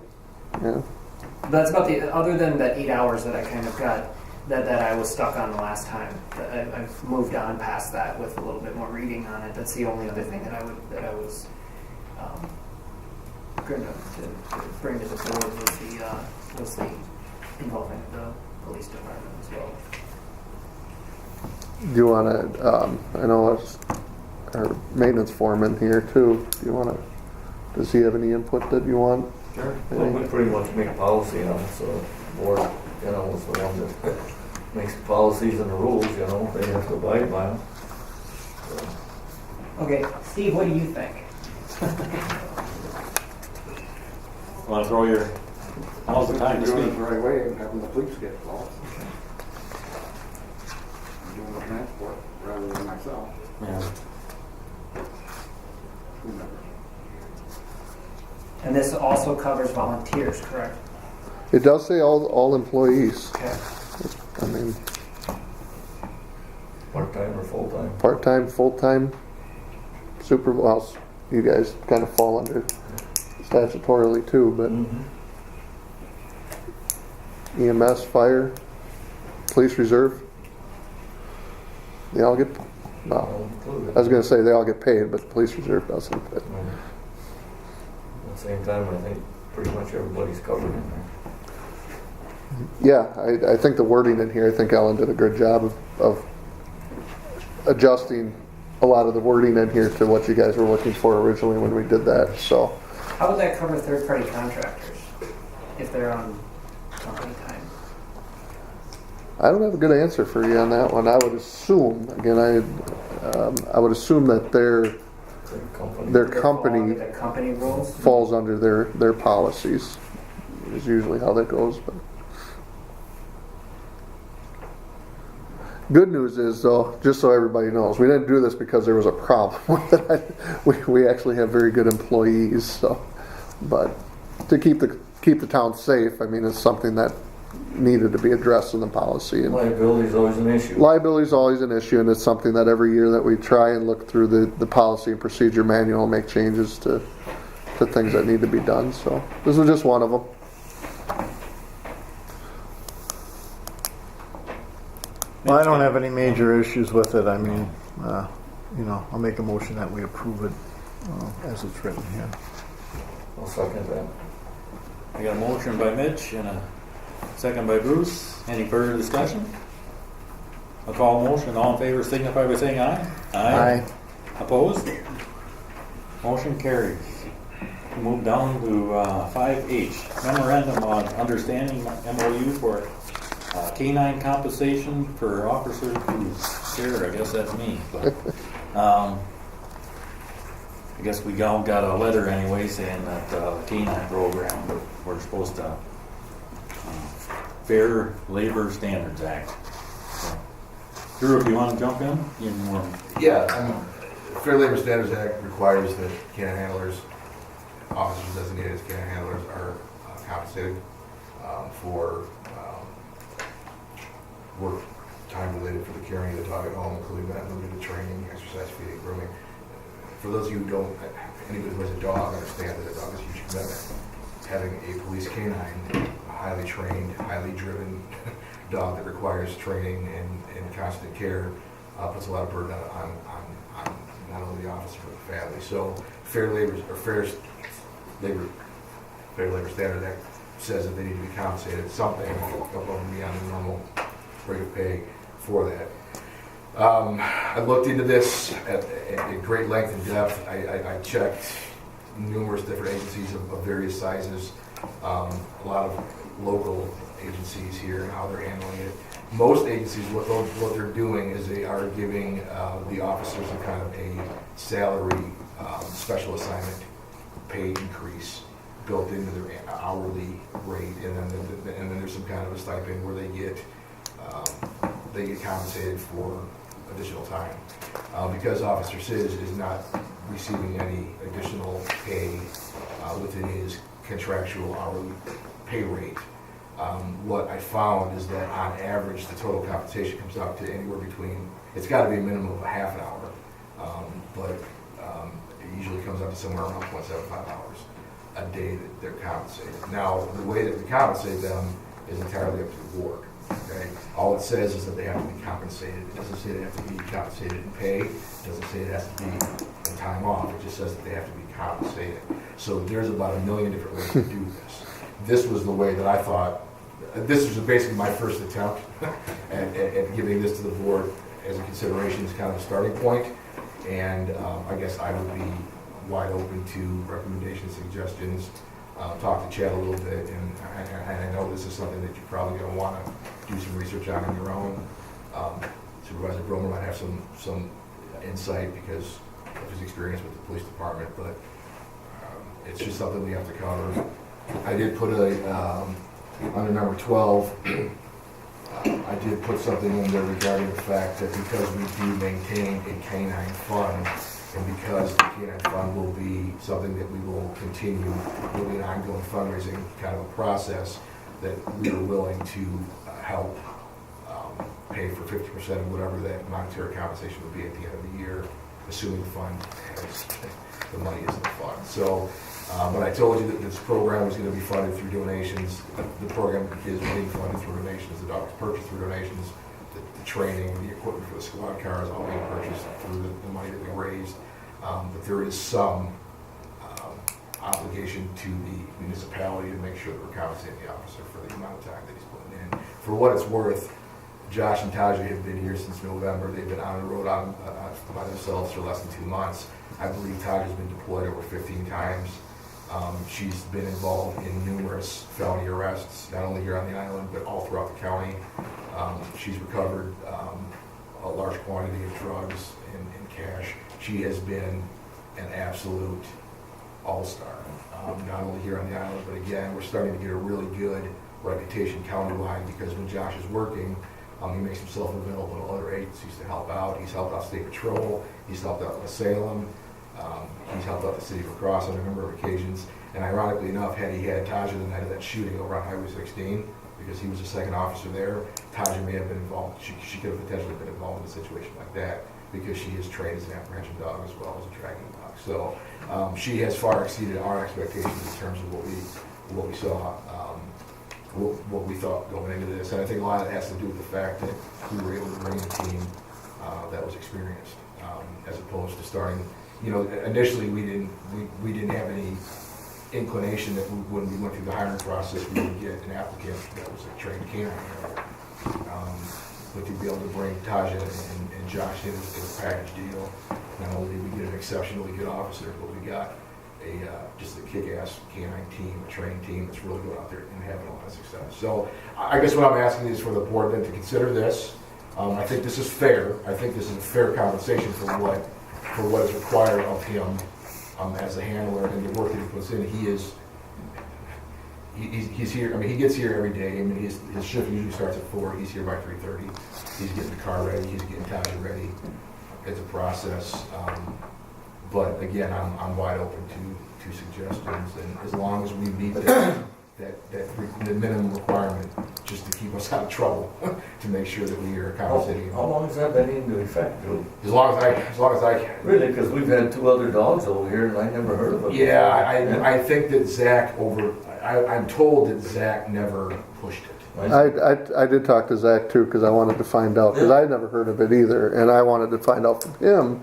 That's about the, other than that 8 hours that I kind of got, that I was stuck on the last time. I've moved on past that with a little bit more reading on it. That's the only other thing that I was going to bring to the board was the involvement of the police department as well. Do you want to? I know it's our maintenance foreman here too. Do you want to? Does he have any input that you want? Sure. Well, we pretty much make policy on it, so the board, is the one that makes the policies and the rules, they have to abide by them. Okay, Steve, what do you think? Want to throw your, now's the time to Doing it speak. the right way and having the police get involved. I'm doing the transport rather than myself. Yeah. Whomever. And this also covers volunteers, correct? It does say all employees. Okay. I mean, Part-time or full-time. part-time, full-time, well, you guys kind of fall under statutorily too, but EMS, fire, police reserve, they all get, well, All included. I was going to say they all get paid, but the police reserve doesn't. But At the same time, I think pretty much everybody's covered in there. yeah, I think the wording in here, I think Ellen did a good job of adjusting a lot of the wording in here to what you guys were looking for originally when we did that. So How would that cover third-party contractors if they're on company time? I don't have a good answer for you on that one. I would assume, again, I would assume that their company The company rules. falls under their policies. Is usually how that goes. But good news is, though, just so everybody knows, we didn't do this because there was a problem with it. We actually have very good employees. So, but to keep the town safe, I mean, it's something that needed to be addressed in the policy. And Liability is always an issue. liability is always an issue, and it's something that every year that we try and look through the policy and procedure manual and make changes to things that need to be done. So this was just one of them. Well, I don't have any major issues with it. I mean, I'll make a motion that we approve it as it's written here. I'll second that. I got a motion by Mitch and a second by Bruce. Any further discussion? I'll call motion. All in favor signify by saying aye. Aye. Opposed? Motion carries. Move down to 5H, memorandum on understanding MOU for canine compensation for officers who share. I guess that's me. But, I guess we all got a letter anyway saying that the canine program, we're supposed to Fair Labor Standards Act. So, Drew, if you want to jump in, you can. Yeah, Fair Labor Standards Act requires that canine handlers, officers designated as canine handlers, are compensated for work time related for the caring of the dog at home, including that limited to training, exercise, feeding, grooming. For those of you who don't, anybody who has a dog understand that a dog is a huge commitment. Having a police canine, a highly trained, highly driven dog that requires training and constant care puts a lot of burden on not only the officer but the family. So Fair Labor Standards Act says that they need to be compensated something above and beyond the normal rate of pay for that. I looked into this at great length and depth. I checked numerous different agencies of various sizes, a lot of local agencies here and how they're handling it. Most agencies, what they're doing is they are giving the officers a kind of a salary special assignment pay increase built into their hourly rate, and then there's some kind of a stipend where they get compensated for additional time. Because Officer Sis is not receiving any additional pay within his contractual hourly pay rate, what I found is that on average the total compensation comes out to anywhere between, it's got to be a minimum of a half an hour, but it usually comes up to somewhere around 0.75 hours a day that they're compensated. Now, the way that we compensate them is entirely up to the board. Okay? All it says is that they have to be compensated. It doesn't say they have to be compensated in pay. It doesn't say it has to be in time off. It just says that they have to be compensated. So there's about a million different ways to do this. This was the way that I thought. This was basically my first attempt at giving this to the board as a consideration, as kind of a starting point. And I guess I would be wide open to recommendations, suggestions. Talk to Chad a little bit, and I know this is something that you're probably going to want to do some research on your own. Supervisor Bromer might have some insight because of his experience with the police department, but it's just something we have to cover. I did put under number 12, I did put something in there regarding the fact that because we do maintain a canine fund, and because the canine fund will be something that we will continue, will be an ongoing fundraising kind of a process, that we are willing to help pay for 50% of whatever that monetary compensation would be at the end of the year, assuming the fund has the money is in the fund. So when I told you that this program was going to be funded through donations, the program is being funded through donations. The dogs purchased through donations. The training, the equipment for the squad cars, all being purchased through the money that we raised. But there is some obligation to the municipality to make sure that we're compensating the officer for the amount of time that he's putting in. For what it's worth, Josh and Tajay have been here since November. They've been on the road by themselves for less than 2 months. I believe Tajay's been deployed over 15 times. She's been involved in numerous felony arrests, not only here on the island, but all throughout the county. She's recovered a large quantity of drugs and cash. She has been an absolute all-star, not only here on the island, but again, we're starting to get a really good reputation countywide because when Josh is working, he makes himself available to other agencies to help out. He's helped out State Patrol, he's helped out with Salem, he's helped out the city of La Crosse on a number of occasions. And ironically enough, had he had Taja the night of that shooting over on Highway 16, because he was the second officer there, Taja may have been involved. She could have potentially been involved in a situation like that because she is trained as an apprehension dog as well as a tracking dog. So she has far exceeded our expectations in terms of what we saw, what we thought going into this. And I think a lot of it has to do with the fact that we were able to bring a team that was experienced, as opposed to starting. You know, initially we didn't have any inclination that when we went through the hiring process, we would get an applicant that was a trained canine handler. But to be able to bring Taja and Josh in as a package deal, not only did we get an exceptionally good officer, but we got just a kick-ass canine team, a trained team that's really going out there and having a lot of success. So I guess what I'm asking is for the board then to consider this. I think this is fair. I think this is a fair compensation for what is required of him as a handler and the work that he puts in. He's here. I mean, he gets here every day. I mean, his shift usually starts at 4. He's here by 3:30. He's getting the car ready. He's getting Taja ready. It's a process. But again, I'm wide open to suggestions, and as long as we meet the minimum requirement, just to keep us out of trouble, to make sure that we are compensating. How long has that been into effect, Joe? As long as I can. Really, because we've had 2 other dogs over here and I never heard of them. Yeah, I think that Zach I'm told that Zach never pushed it. I did talk to Zach too because I wanted to find out, because I had never heard of it either, and I wanted to find out from him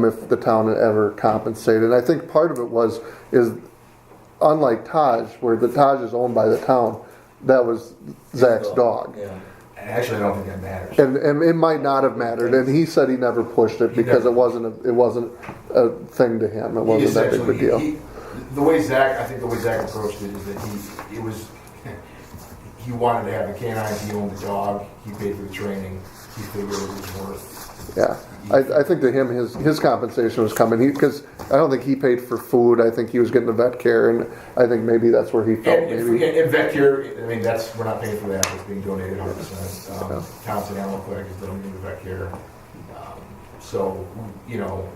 if the town had ever compensated. And I think part of it is unlike Taj, where the Taj is owned by the town, that was Zach's dog. Yeah. And actually, I don't think that matters. And it might not have mattered, and he said he never pushed it because it wasn't a thing to him. It wasn't that big of a deal. I think the way Zach approached it is that he wanted to have the canine, he owned the dog, he paid for the training, he figured it was worth. Yeah, I think to him his compensation was coming because I don't think he paid for food. I think he was getting the vet care, and I think maybe that's where he felt And vet care, I mean, we're not paying for that. It's being donated 100%. Townsend Animal Clinic is donating the vet care. So, you know,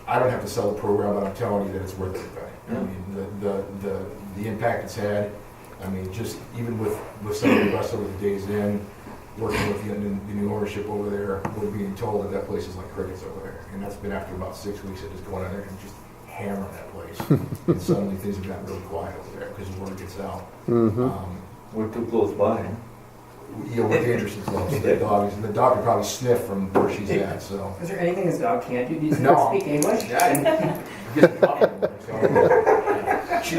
I don't have to sell the program, but I'm telling you that it's worth everybody. I mean, the impact it's had. I mean, just even with some of the rest of the days in, working with the new ownership over there, we're being told that place is like crickets over there. And that's been after about 6 weeks of just going in there and just hammering that place. And suddenly things have gotten really quiet over there because the word gets out. We're too close by. You know, we're dangerously close. The dog can probably sniff from where she's at. So. Is there anything this dog can't do? Do you No. speak English? She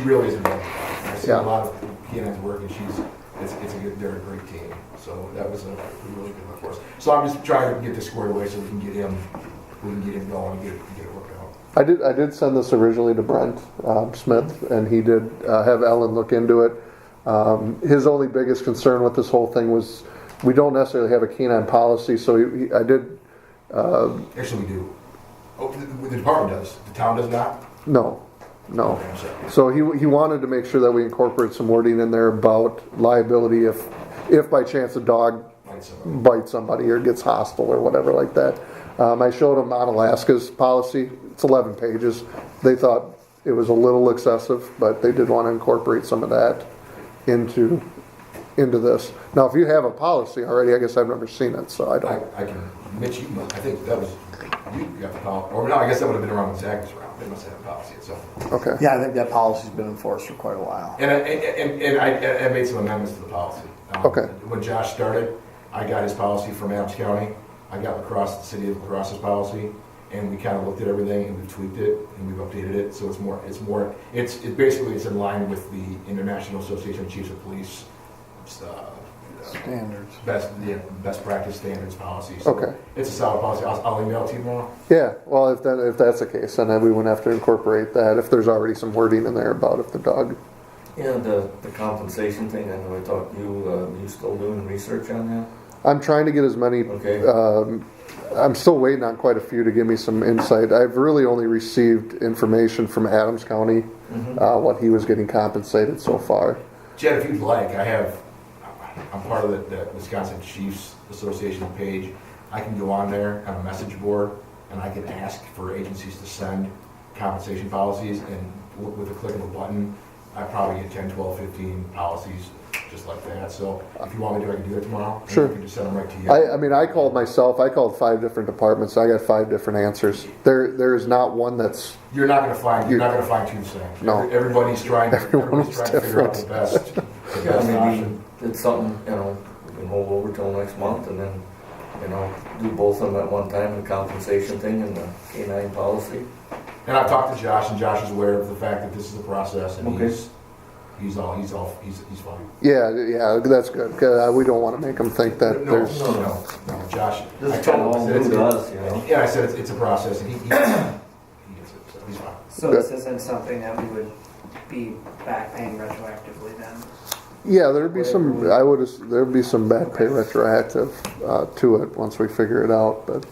really is involved. I've seen a lot of canines work, and they're a great team. So that was a really good one for us. So I'm just trying to get this squared away so we can get him going and get it worked out. I did send this originally to Brent Smith, and he did have Ellen look into it. His only biggest concern with this whole thing was we don't necessarily have a canine policy, so I did. Actually, we do. Oh, the department does. The town does not? No. Okay, I'm sorry. So he wanted to make sure that we incorporate some wording in there about liability if by chance a dog bites somebody or gets hostile or whatever like that. I showed him Mount Alaska's policy. It's 11 pages. They thought it was a little excessive, but they did want to incorporate some of that into this. Now, if you have a policy already, I guess I've never seen it, so I don't. I can, Mitch, I think that was, you got the policy, or no, I guess that would have been around when Zach was around. They must have a policy itself. Okay. Yeah, I think that policy's been enforced for quite a while. And I made some amendments to the policy. Okay. When Josh started, I got his policy from Adams County. I got the city of La Crosse's policy, and we kind of looked at everything and we tweaked it and we've updated it. So it's basically in line with the International Association of Chiefs of Police Standards. best practice standards policy. So Okay. it's a solid policy. I'll email it to you tomorrow. Yeah, well, if that's the case, then we wouldn't have to incorporate that if there's already some wording in there about if the dog Yeah, the compensation thing, I know I talked to you, you still doing research on that? I'm trying to get as many, Okay. I'm still waiting on quite a few to give me some insight. I've really only received information from Adams County, what he was getting compensated so far. Jed, if you'd like, I'm part of the Wisconsin Chiefs Association page. I can go on there on a message board and I can ask for agencies to send compensation policies, and with a click of a button, I probably get 10, 12, 15 policies just like that. So if you want me to, I can do it tomorrow. And Sure. I can just send them right to you. I mean, I called 5 different departments. I got 5 different answers. There's not one that's, You're not gonna find two the same. No. Everybody's trying to Everyone's figure out the best Yeah, option. maybe it's something, we can hold over till next month and then, do both of them at one time, the compensation thing and the K-9 policy. And I've talked to Josh, and Josh is aware of the fact that this is a process, and Okay. he's fine. yeah, that's good. 'Cause, we don't want to make them think that No, there's, no, Josh. This I is told kind of him, all I said, new to us, Yeah, I said it's a process, and he gets it, so he's fine. So this isn't something that we would be back paying retroactively then? yeah, there'd be some, there'd be some back pay retroactive to it once we figure it out, but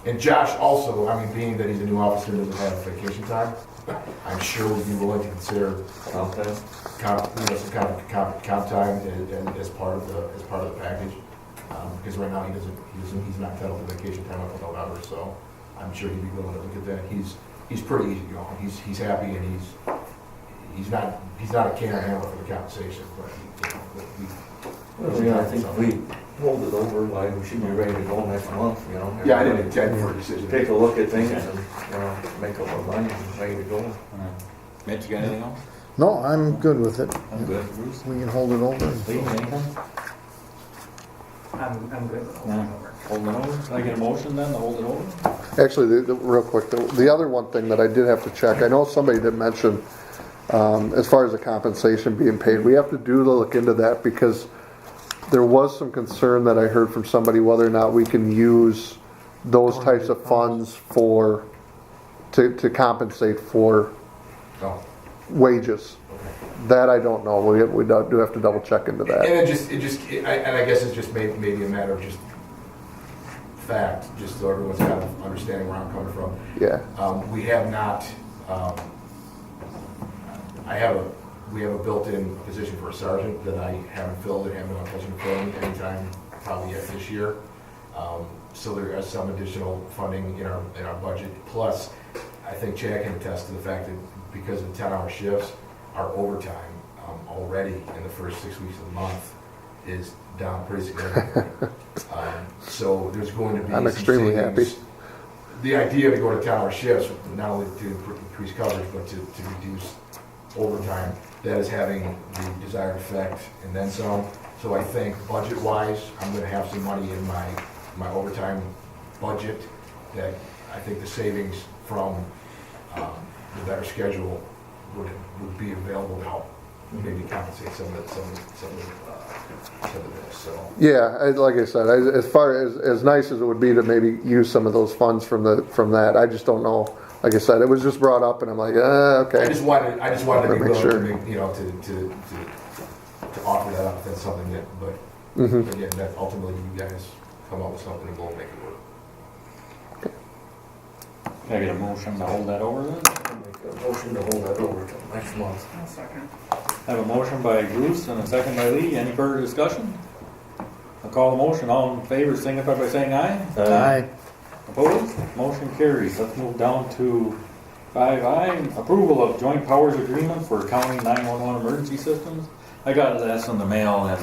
And Josh also, I mean, being that he's a new officer and doesn't have vacation time, I'm sure would be willing to consider Comp time? some comp time as part of the package. Because right now he's not entitled to vacation time up until November, so I'm sure he'd be willing to look at that. He's pretty easy going. He's happy, and he's not a can handler for the compensation, but Well, yeah, I think if we hold it over, we should be ready to go next month, yeah, I didn't intend for a decision. Take a look at things and, make up our mind and ready to go. Mitch, you got anything else? No, I'm good with it. I'm good. Bruce? We can hold it over. Lee, anything? I'm good with No. holding over. Holding it over? Can I get a motion then to hold it over? actually, real quick, the other one thing that I did have to check, I know somebody did mention, as far as the compensation being paid, we have to look into that because there was some concern that I heard from somebody whether or not we can use those types of funds to compensate for Oh. wages. That I don't know. We do have to double check into that. And I guess it's just maybe a matter of just fact, just so everyone's kind of understanding where I'm coming from. Yeah. We have not, we have a built-in position for a sergeant that I haven't filled and haven't been touching filling anytime probably yet this year. So there is some additional funding in our budget. Plus, I think Chad can attest to the fact that because of the 10-hour shifts, our overtime already in the first 6 weeks of the month is down pretty significantly. So there's going to be I'm some extremely savings. happy. The idea to go to 10-hour shifts, not only to increase coverage, but to reduce overtime, that is having the desired effect and then some. So I think budget-wise, I'm going to have some money in my overtime budget that I think the savings from the better schedule would be available to help maybe compensate some of this. So Yeah, like I said, as far as nice as it would be to maybe use some of those funds from that, I just don't know. Like I said, it was just brought up, and I'm like, okay. I just wanted to be Make willing sure. to make, to offer that up. That's something that, but Mhm. again, that ultimately you guys come up with something and we'll make it work. Can I get a motion to hold that over then? Make a motion to hold that over till next month. I'll second. I have a motion by Bruce and a second by Lee. Any further discussion? I'll call the motion. All in favor, signify by saying aye. Aye. Opposed? Motion carries. Let's move down to 5I, approval of joint powers agreement for county 911 emergency systems. I got this in the mail and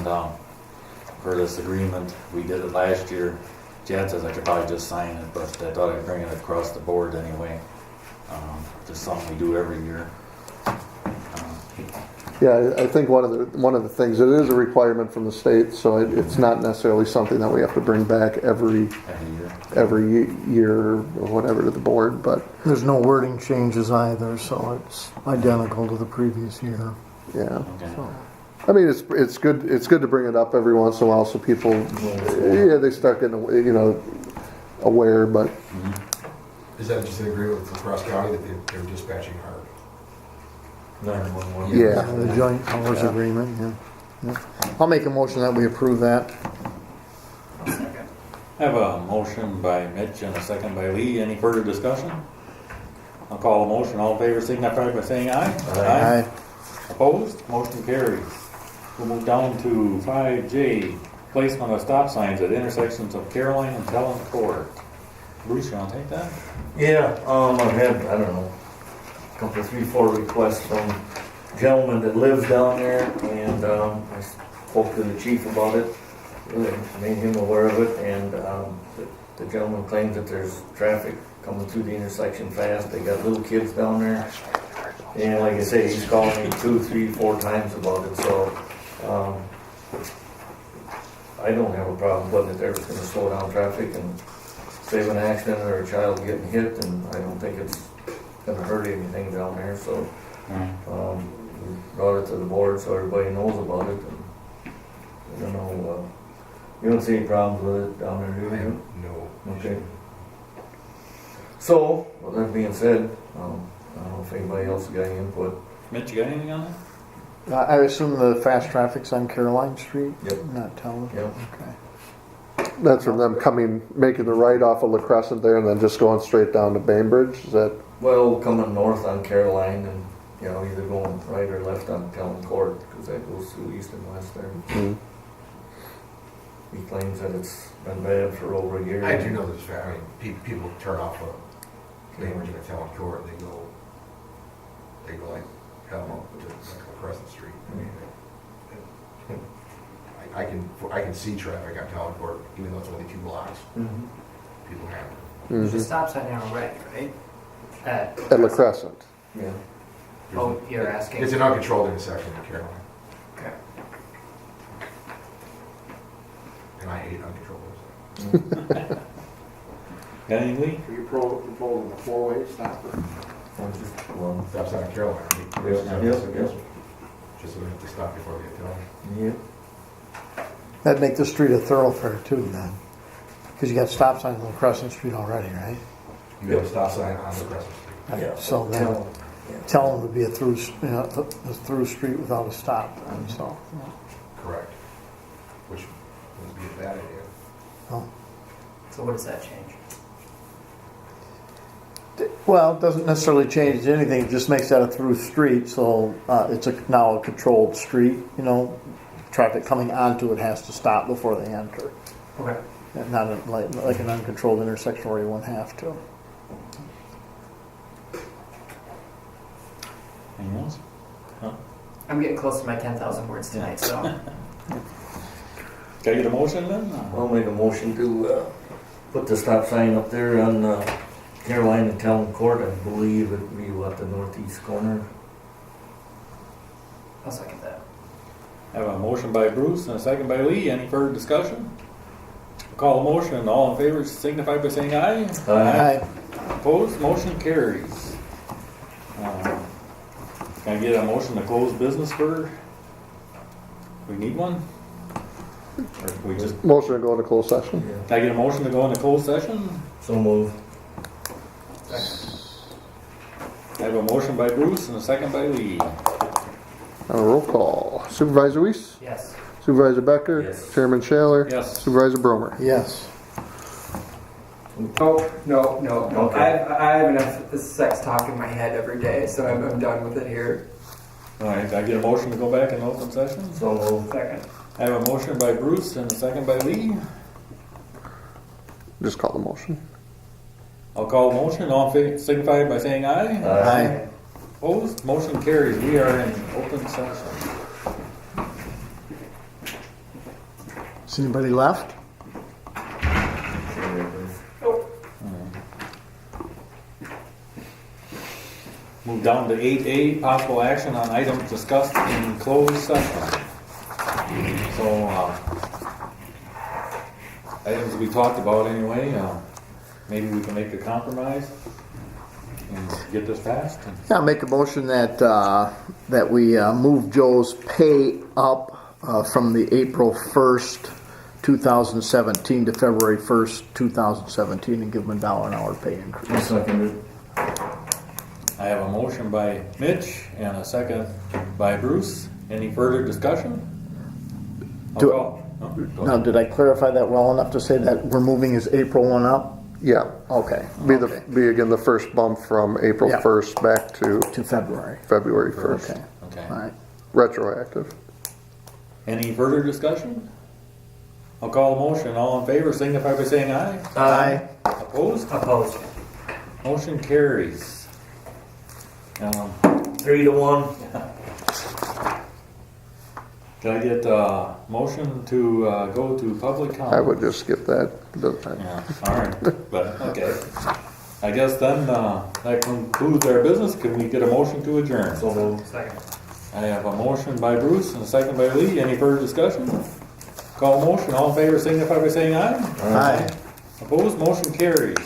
for this agreement, we did it last year. Chad says I could probably just sign it, but I thought I'd bring it across the board anyway. Just something we do every year. Yeah, I think one of the things, it is a requirement from the state, so it's not necessarily something that we have to bring back every year or whatever to the board, but There's no wording changes either, so it's identical to the previous year. yeah. Okay. So, I mean, it's good to bring it up every once in a while so people, they start getting, aware, but Is that just an agreement with Cross County that they're dispatching our 911. Yeah. The joint powers agreement, yeah. I'll make a motion that we approve that. Second. I have a motion by Mitch and a second by Lee. Any further discussion? I'll call the motion. All in favor signify by saying aye. Aye. Opposed? Motion carries. We'll move down to 5J, placement of stop signs at intersections of Caroline and Tellon Court. Bruce, you want to take that? Yeah, I've had, I don't know, a couple, 3, 4 requests from gentlemen that lives down there, and I spoke to the chief about it, made him aware of it, and the gentleman claims that there's traffic coming through the intersection fast. They got little kids down there, and like I say, he's called me 2, 3, 4 times about it, so I don't have a problem putting it there. It's going to slow down traffic and save an accident or a child getting hit, and I don't think it's going to hurt anything down there, so we brought it to the board so everybody knows about it. And I don't know, you don't see any problems with it down there, do you? No. Okay. So, with that being said, I don't know if anybody else got any input. Mitch, you got anything on that? I assume the fast traffic's on Caroline Street? Yep. Not Tellon? Yep. Okay. That's from them making the right off of La Crescent there and then just going straight down to Bainbridge, is that? Well, coming north on Caroline and, either going right or left on Tellon Court, because that goes through east and west there. Mm. He claims that it's been bad for over a year. I do know this, I mean, people turn off Bainbridge and Tellon Court, and they go like hell to like Crescent Street. I mean, I can see traffic on Tellon Court, even though it's only 2 blocks. Mhm. People have it. There's a Mhm. stop sign there already, right? At La Crescent. Yeah. Oh, you're asking. It's an uncontrolled intersection in Caroline, Okay. and I hate uncontrolled intersections. Got anything, Lee? So you're proposing the 4-way stop. Well, Stop sign in Caroline, I mean, just so they have to stop before they get to yeah. That'd make the street a thoroughfare too then. Because you got stop signs on Crescent Street already, right? You have a stop sign on the Crescent Street. Right, Yeah. So then, Tellon would be a through street without a stop, and so. Correct. Which would be a bad idea. Oh. So what does that change? Well, it doesn't necessarily change anything, it just makes that a through street, so it's now a controlled street, traffic coming onto it has to stop before they enter. Okay. And not like an uncontrolled intersection where you wouldn't have to. Anything else? I'm getting close to my 10,000 words tonight, so. Can I get a motion then? I'll make a motion to put the stop sign up there on Caroline and Tellon Court. I believe it'd be the northeast corner. I'll second that. I have a motion by Bruce and a second by Lee. Any further discussion? Call the motion. All in favor signify by saying aye. Aye. Opposed? Motion carries. Can I get a motion to close business for? We need one? Or we just, Motion to go into closed session. can I get a motion to go into closed session? So move. I have a motion by Bruce and a second by Lee. And a roll call. Supervisor Weiss? Yes. Supervisor Becker? Yes. Chairman Shaler? Yes. Supervisor Bromer? Yes. No. Okay. I have enough sex talk in my head every day, so I'm done with it here. All right, can I get a motion to go back in open session? So move. Second. I have a motion by Bruce and a second by Lee. Just call the motion. I'll call the motion. All in favor signify by saying aye. Aye. Opposed? Motion carries. We are in open session. Has anybody left? Move down to 8A, possible action on items discussed in closed session. So, items we talked about anyway, maybe we can make a compromise and get this passed. Yeah, I'll make a motion that that we move Joe's pay up from the April 1st, 2017 to February 1st, 2017 and give him $1 an hour pay increase. Seconded. I I have a motion by Mitch and a second by Bruce. Any further discussion? I'll Do- call- no, go Now, ahead. did I clarify that well enough to say that we're moving his April one up? Yeah, Okay. Okay. be again the first bump from April Yeah. 1st back to To February. February 1st. Okay, Okay. all right. Retroactive. Any further discussion? I'll call the motion. All in favor, signify by saying aye. Aye. Opposed? Opposed. Motion carries. 3-1. Can I get a motion to go to public comment? I would just skip that. Yeah, all right, but, okay. I guess then, that concludes our business. Can we get a motion to adjourn? So moved. Second. I have a motion by Bruce and a second by Lee. Any further discussion? Call motion. All in favor, signify by saying aye. Aye. Opposed? Motion carries.